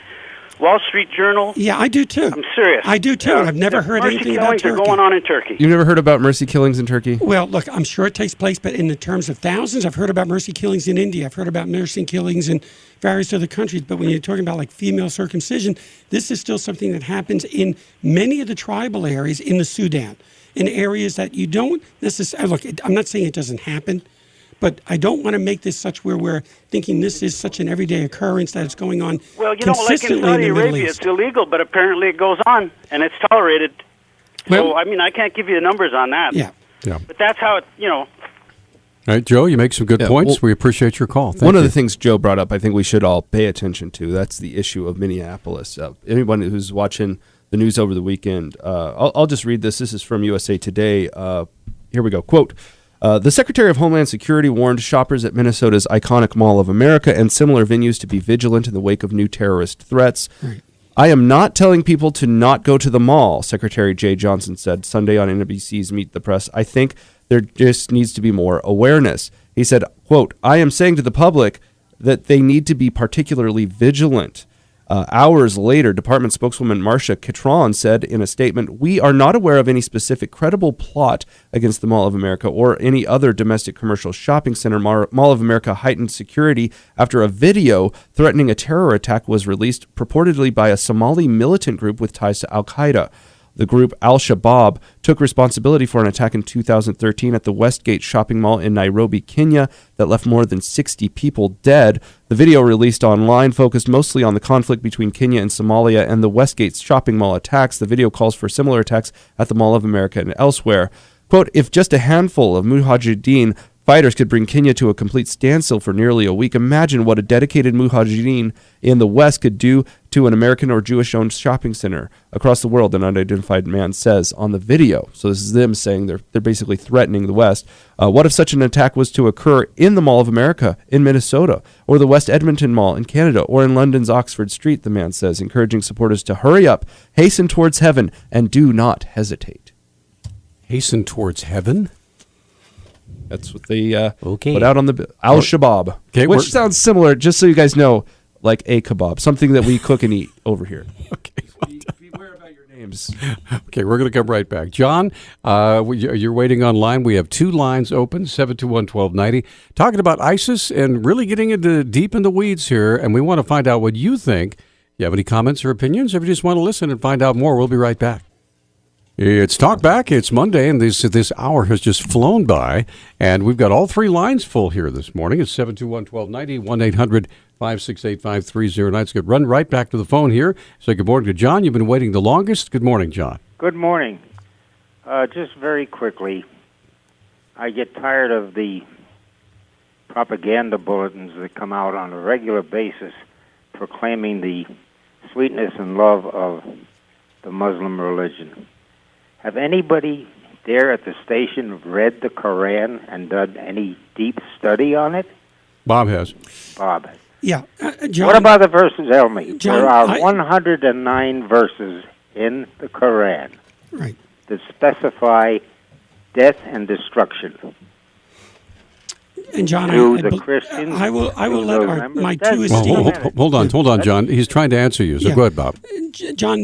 Wall Street Journal. Yeah, I do too. I'm serious. I do too. I've never heard anything about Turkey. Mercy killings are going on in Turkey. You've never heard about mercy killings in Turkey? Well, look, I'm sure it takes place, but in the terms of thousands, I've heard about mercy killings in India. I've heard about mercy killings in various other countries. But when you're talking about like female circumcision, this is still something that happens in many of the tribal areas in the Sudan, in areas that you don't necessarily look. I'm not saying it doesn't happen, but I don't want to make this such where we're thinking this is such an everyday occurrence that it's going on consistently like in Saudi in the Middle Arabia, East. It's illegal, but apparently it goes on, and it's tolerated. So, I mean, I can't give you the numbers on that. Yeah. But that's how it, All right, Joe, you make some good points. We appreciate your call. One of the things Joe brought up, I think we should all pay attention to, that's the issue of Minneapolis. Anyone who's watching the news over the weekend, I'll just read this. This is from USA Today. Here we go. Quote, the Secretary of Homeland Security warned shoppers at Minnesota's iconic Mall of America and similar venues to be vigilant in the wake of new terrorist threats. Right. I am not telling people to not go to the mall, Secretary Jay Johnson said Sunday on NBC's Meet the Press. I think there just needs to be more awareness. He said, quote, I am saying to the public that they need to be particularly vigilant. Hours later, Department spokeswoman Marcia Catron said in a statement, we are not aware of any specific credible plot against the Mall of America or any other domestic commercial shopping center. Mall of America heightened security after a video threatening a terror attack was released purportedly by a Somali militant group with ties to al-Qaeda. The group Al-Shabaab took responsibility for an attack in 2013 at the Westgate shopping mall in Nairobi, Kenya, that left more than 60 people dead. The video released online focused mostly on the conflict between Kenya and Somalia and the Westgate shopping mall attacks. The video calls for similar attacks at the Mall of America and elsewhere. Quote, if just a handful of mujahideen fighters could bring Kenya to a complete standstill for nearly a week, imagine what a dedicated mujahideen in the West could do to an American or Jewish-owned shopping center across the world, an unidentified man says on the video. So this is them saying they're basically threatening the West. What if such an attack was to occur in the Mall of America in Minnesota, or the West Edmonton Mall in Canada, or in London's Oxford Street, the man says, encouraging supporters to hurry up, hasten towards heaven, and do not hesitate. Hasten towards heaven? That's what they put out on the Al-Shabaab, okay, which sounds similar, just so you guys know, like a kebab, something that we cook and eat over here. Okay. Beware about your names. Okay, we're going to come right back. John, you're waiting online. We have two lines open, 721-1290, talking about ISIS and really getting into deep in the weeds here, and we want to find out what you think. You have any comments or opinions, or if you just want to listen and find out more, we'll be right back. It's Talk Back. It's Monday, and this hour has just flown by, and we've got all three lines full here this morning. It's 721-1290, 1-800-568-5309. It's good. Run right back to the phone here. Say good morning to John. You've been waiting the longest. Good morning, John. Good morning. Just very quickly, I get tired of the propaganda bulletins that come out on a regular basis proclaiming the sweetness and love of the Muslim religion. Have anybody there at the station read the Quran and done any deep study on it? Bob has. Bob. Yeah. John, what about the verses, Elmy? John, there are 109 verses in the Quran that specify death and destruction. And John, Christians, I will let my two esteemed... Hold on, John. He's trying to answer you, so go ahead, Bob. John,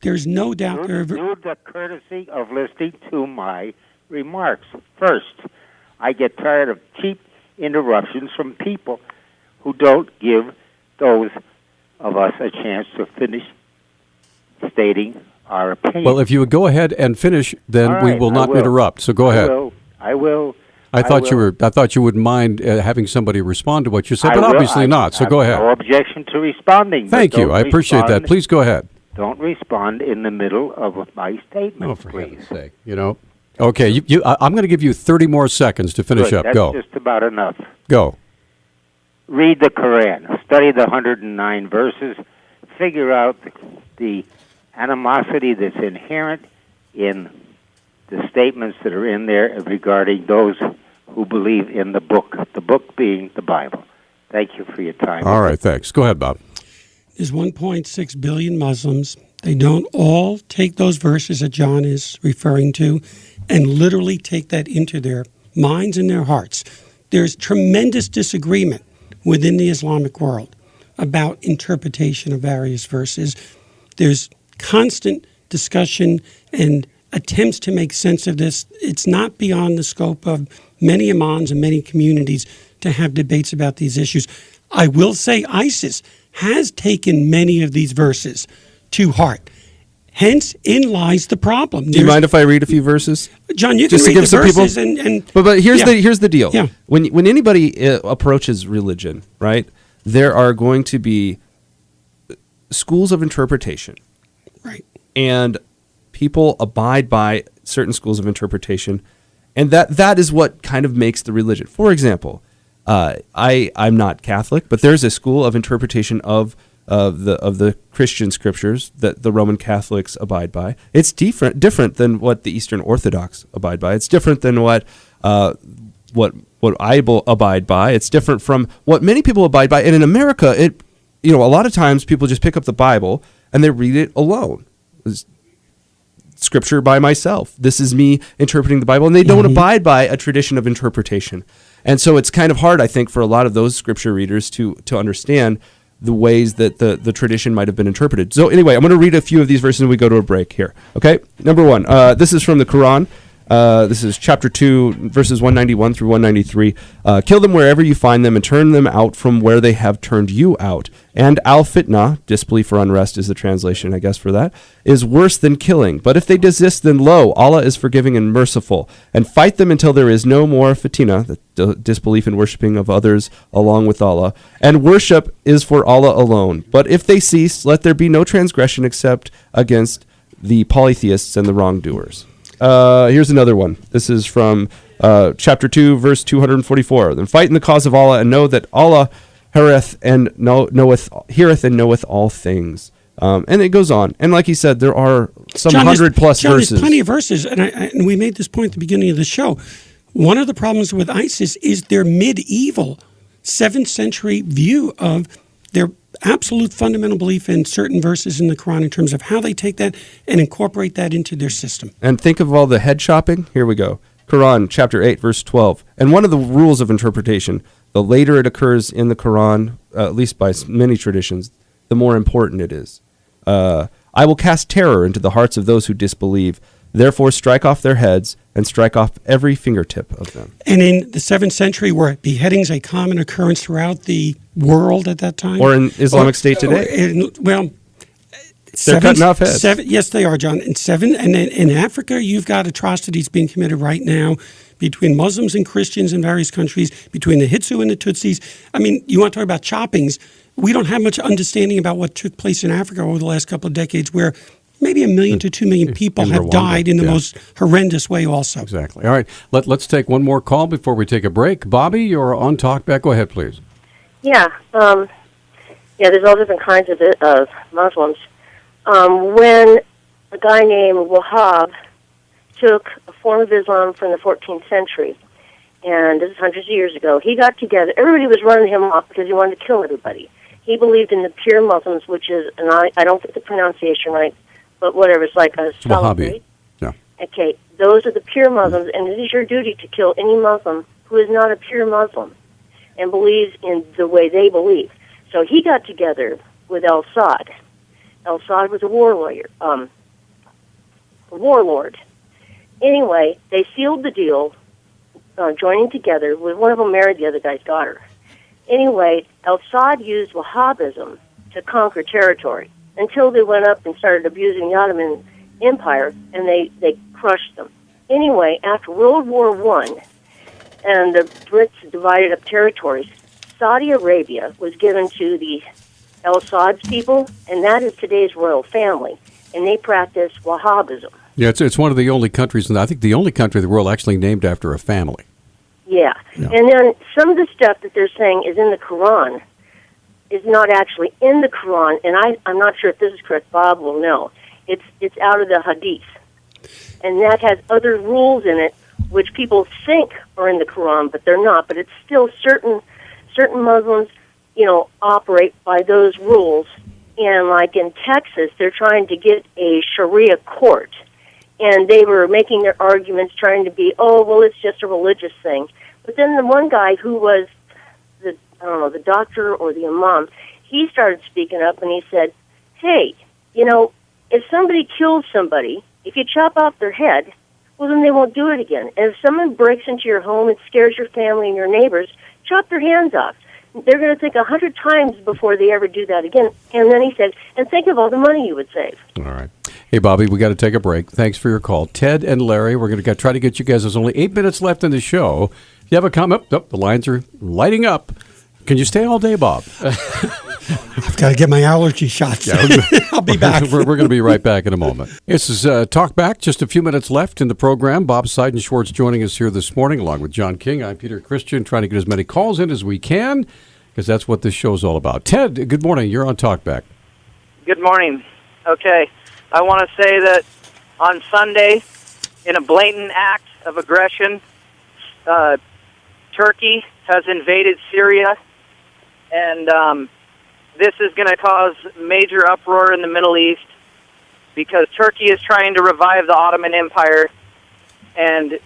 there's no doubt do the courtesy of listening to my remarks. First, I get tired of cheap interruptions from people who don't give those of us a chance to finish stating our opinion. Well, if you would go ahead and finish, then we will not interrupt. So go ahead. I will. I thought you wouldn't mind having somebody respond to what you said, but obviously not. So go ahead. No objection to responding. Thank you. I appreciate that. Please go ahead. Don't respond in the middle of my statement, for please. Heaven's sake. Okay. I'm going to give you 30 more seconds to finish up. That's Go. Just about enough. Go. Read the Quran. Study the 109 verses. Figure out the animosity that's inherent in the statements that are in there regarding those who believe in the book being the Bible. Thank you for your time. All right, thanks. Go ahead, Bob. There's 1.6 billion Muslims. They don't all take those verses that John is referring to and literally take that into their minds and their hearts. There's tremendous disagreement within the Islamic world about interpretation of various verses. There's constant discussion and attempts to make sense of this. It's not beyond the scope of many imams and many communities to have debates about these issues. I will say ISIS has taken many of these verses to heart. Hence, in lies the problem. Do you mind if I read a few verses? John, you just can read the verses people? But here's the deal. Yeah. When anybody approaches religion, right, there are going to be schools of interpretation. Right. And people abide by certain schools of interpretation, and that is what kind of makes the religion. For example, I'm not Catholic, but there's a school of interpretation of the Christian scriptures that the Roman Catholics abide by. It's different than what the Eastern Orthodox abide by. It's different than what I abide by. It's different from what many people abide by. And in America, a lot of times people just pick up the Bible and they read it alone. Scripture by myself. This is me interpreting the Bible, and they don't abide by a tradition of interpretation. And so it's kind of hard, I think, for a lot of those scripture readers to understand the ways that the tradition might have been interpreted. So anyway, I'm going to read a few of these verses and we go to a break here. Okay, number one, this is from the Quran. This is chapter 2, verses 191 through 193. Kill them wherever you find them and turn them out from where they have turned you out. And al-fitna, disbelief or unrest is the translation, I guess, for that, is worse than killing. But if they desist, then lo, Allah is forgiving and merciful. And fight them until there is no more fitina, the disbelief and worshiping of others along with Allah. And worship is for Allah alone. But if they cease, let there be no transgression except against the polytheists and the wrongdoers. Here's another one. This is from chapter 2, verse 244. Then fight in the cause of Allah and know that Allah heareth and knoweth all things. And it goes on. And like he said, there are some 100+ verses. There's plenty of verses, and we made this point at the beginning of the show. One of the problems with ISIS is their medieval 7th century view of their absolute fundamental belief in certain verses in the Quran in terms of how they take that and incorporate that into their system. And think of all the head chopping. Here we go. Quran, chapter 8, verse 12. And one of the rules of interpretation, the later it occurs in the Quran, at least by many traditions, the more important it is. I will cast terror into the hearts of those who disbelieve. Therefore, strike off their heads and strike off every fingertip of them. And in the 7th century, were beheadings a common occurrence throughout the world at that time? Or in Islamic State today? They're cutting off heads. Yes, they are, John. And then in Africa, you've got atrocities being committed right now between Muslims and Christians in various countries, between the Hitsu and the Tutsis. I mean, you want to talk about choppings. We don't have much understanding about what took place in Africa over the last couple of decades, where maybe 1 million to 2 million people have Rwanda, died in the most horrendous way also. Exactly. All right. Let's take one more call before we take a break. Bobby, you're on Talkback. Go ahead, please. Yeah. There's all different kinds of Muslims. When a guy named Wahhab took a form of Islam from the 14th century, and this is hundreds of years ago, he got together. Everybody was running him off because he wanted to kill everybody. He believed in the pure Muslims, which is, and I don't get the pronunciation right, but whatever, it's like a Wahhabi. Yeah. Okay, those are the pure Muslims, and it is your duty to kill any Muslim who is not a pure Muslim and believes in the way they believe. So he got together with al-Assad. Al-Assad was a warlord. Anyway, they sealed the deal, joining together. With one of them married the other guy's daughter. Anyway, al-Assad used Wahhabism to conquer territory until they went up and started abusing the Ottoman Empire, and they crushed them. Anyway, after World War I, and the Brits divided up territories, Saudi Arabia was given to the al-Assad's people, and that is today's royal family, and they practice Wahhabism. Yeah, it's one of the only countries, and I think the only country in the world actually named after a family. Yeah. And then some of the stuff that they're saying is in the Quran is not actually in the Quran, and I'm not sure if this is correct. Bob will know. It's out of the Hadith, and that has other rules in it which people think are in the Quran, but they're not. But it's still certain Muslims, operate by those rules. And like in Texas, they're trying to get a Sharia court, and they were making their arguments, trying to be, it's just a religious thing. But then the one guy who was the doctor or the imam, he started speaking up and he said, hey, if somebody kills somebody, if you chop off their head, well, then they won't do it again. And if someone breaks into your home and scares your family and your neighbors, chop their hands off. They're going to think 100 times before they ever do that again. And then he said, and think of all the money you would save. All right. Hey, Bobby, we got to take a break. Thanks for your call. Ted and Larry, we're going to try to get you guys. There's only 8 minutes left in the show. If you have a comment, the lines are lighting up. Can you stay all day, Bob? I've got to get my allergy shots. Yeah, I'll be back. We're going to be right back in a moment. This is Talk Back. Just a few minutes left in the program. Bob Seidenschwartz joining us here this morning, along with John King. I'm Peter Christian, trying to get as many calls in as we can, because that's what this show's all about. Ted, good morning. You're on Talk Back. Good morning. Okay. I want to say that on Sunday, in a blatant act of aggression, Turkey has invaded Syria, and this is going to cause major uproar in the Middle East because Turkey is trying to revive the Ottoman Empire, and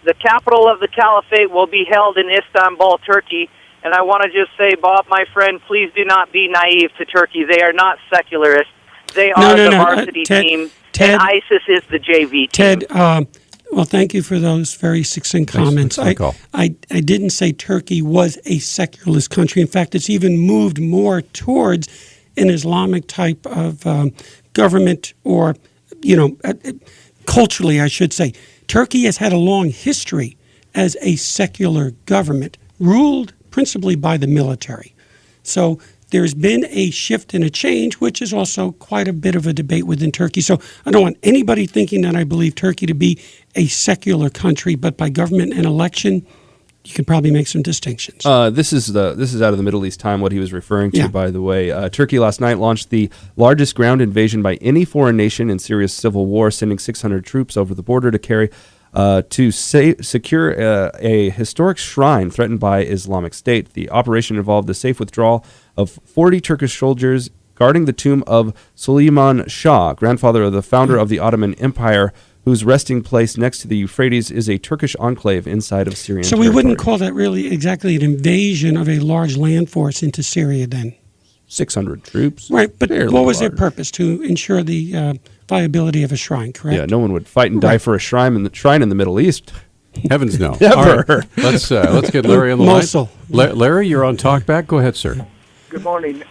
the capital of the caliphate will be held in Istanbul, Turkey. And I want to just say, Bob, my friend, please do not be naive to Turkey. They are not secularists. They are the varsity team, and ISIS is the JV team. Ted, well, thank you for those very succinct comments. I didn't say Turkey was a secularist country. In fact, it's even moved more towards an Islamic type of government, or, culturally, I should say. Turkey has had a long history as a secular government, ruled principally by the military. So there's been a shift and a change, which is also quite a bit of a debate within Turkey. So I don't want anybody thinking that I believe Turkey to be a secular country, but by government and election, you can probably make some distinctions. This is out of the Middle East Time, what he was referring to, by the way. Turkey last night launched the largest ground invasion by any foreign nation in Syria's civil war, sending 600 troops over the border to secure a historic shrine threatened by Islamic State. The operation involved the safe withdrawal of 40 Turkish soldiers guarding the tomb of Suleiman Shah, grandfather of the founder of the Ottoman Empire, whose resting place next to the Euphrates is a Turkish enclave inside of Syrian territory. So we wouldn't call that really exactly an invasion of a large land force into Syria then? 600 troops. Right, but what was their purpose? To ensure the viability of a shrine, correct? Yeah, no one would fight and die for a shrine in the Middle East. Heavens no. Never. All right. Let's get Larry on the line. Larry, you're on Talkback. Go ahead, sir. Good morning.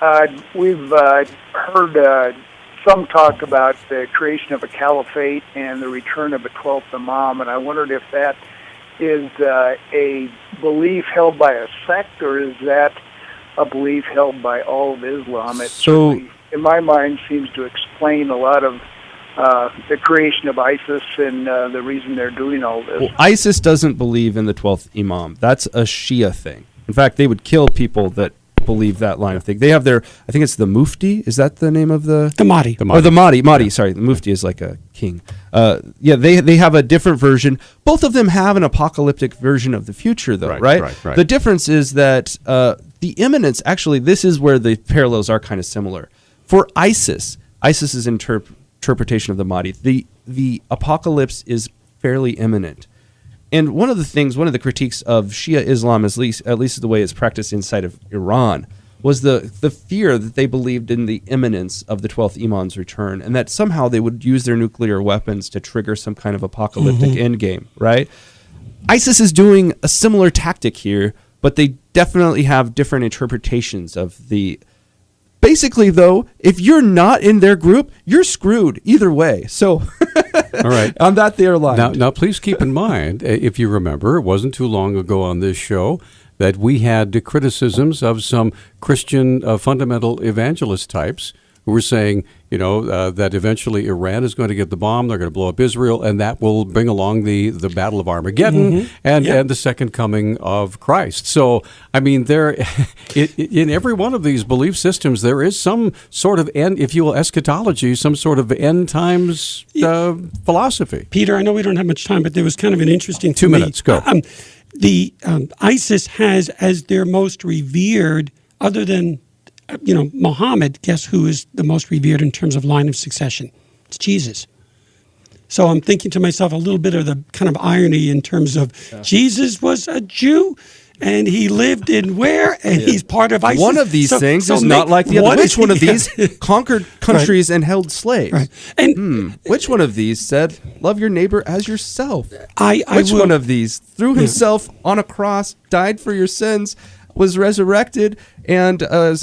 We've heard some talk about the creation of a caliphate and the return of a 12th Imam, and I wondered if that is a belief held by a sect, or is that a belief held by all of Islam? It certainly, in my mind, seems to explain a lot of the creation of ISIS and the reason they're doing all this. Well, ISIS doesn't believe in the 12th Imam. That's a Shia thing. In fact, they would kill people that believe that line of thing. They have their, I think it's the Mufti. Is that the name of the Mahdi? Or the Mahdi. Mahdi, sorry. The Mufti is like a king. They have a different version. Both of them have an apocalyptic version of the future, though, right? The difference is that the imminence, actually, this is where the parallels are kind of similar. For ISIS's interpretation of the Mahdi, the apocalypse is fairly imminent. And one of the critiques of Shia Islam, at least the way it's practiced inside of Iran, was the fear that they believed in the imminence of the 12th Imam's return, and that somehow they would use their nuclear weapons to trigger some kind of apocalyptic endgame, right? ISIS is doing a similar tactic here, but they definitely have different interpretations of the... Basically, though, if you're not in their group, you're screwed either way. So, all right, on that they're aligned. Now, please keep in mind, if you remember, it wasn't too long ago on this show that we had criticisms of some Christian fundamental evangelist types who were saying, that eventually Iran is going to get the bomb, they're going to blow up Israel, and that will bring along the Battle of Armageddon and the second coming of Christ. So, I mean, in every one of these belief systems, there is some sort of end, if you will, eschatology, some sort of end times philosophy. Peter, I know we don't have much time, but there was kind of an interesting... 2 minutes, go. ISIS has as their most revered, other than... Muhammad, guess who is the most revered in terms of line of succession? It's Jesus. So I'm thinking to myself a little bit of the kind of irony in terms of Jesus was a Jew and he lived in where? And he's part of ISIS. One of these things is not like the other. Which one of these conquered countries and held slaves? Right. And which one of these said, love your neighbor as yourself? Which one of these threw himself on a cross, died for your sins, was resurrected, and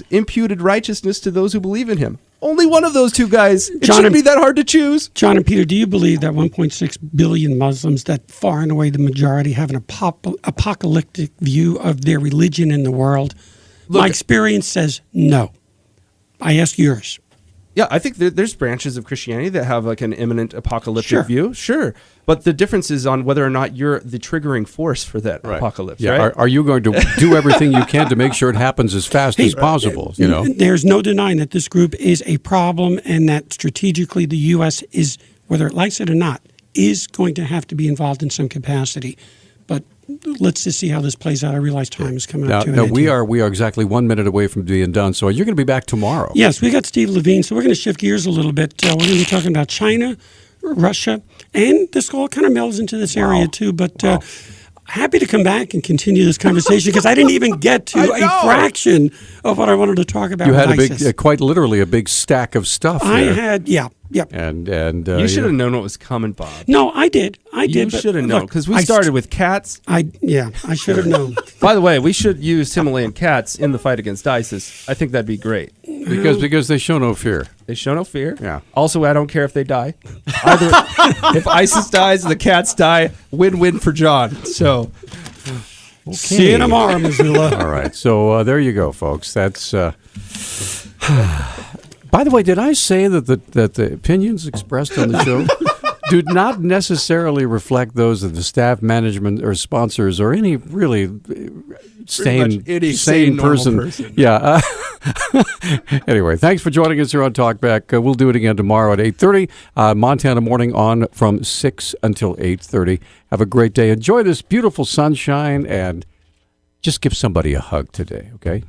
imputed righteousness to those who believe in him? Only one of those two guys. It shouldn't be that hard to choose. John and Peter, do you believe that 1.6 billion Muslims, that far and away the majority, have an apocalyptic view of their religion in the world? My experience says no. I ask yours. Yeah, I think there's branches of Christianity that have like an imminent apocalyptic view. Sure. But the difference is on whether or not you're the triggering force for that apocalypse. Yeah. Right? Are you going to do everything you can to make sure it happens as fast as possible? There's no denying that this group is a problem and that strategically the U.S. is, whether it likes it or not, is going to have to be involved in some capacity. But let's just see how this plays out. I realize time is coming up to an end. We are exactly 1 minute away from being done. So you're going to be back tomorrow. Yes, we got Steve Levine. So we're going to shift gears a little bit. We're going to be talking about China, Russia, and this all kind of melds into this area too. But happy to come back and continue this conversation because I didn't even get to a fraction of what I wanted to talk about. You had ISIS. quite literally a big stack of stuff. I had, yep. And you should have known what was coming, Bob. No, I did. You should have known because we started with cats. I should have known. By the way, we should use Himalayan cats in the fight against ISIS. I think that'd be great because they show no fear. They show no fear. Yeah. Also, I don't care if they die. Either if ISIS dies and the cats die, win-win for John. So. Okay. See you tomorrow, Missoula. All right. So there you go, folks. That's. By the way, did I say that the opinions expressed on the show do not necessarily reflect those of the staff, management, or sponsors, or any really sane person? Yeah. Anyway, thanks for joining us here on Talkback. We'll do it again tomorrow at 8:30. Montana Morning on from 6 until 8:30. Have a great day. Enjoy this beautiful sunshine and just give somebody a hug today, okay?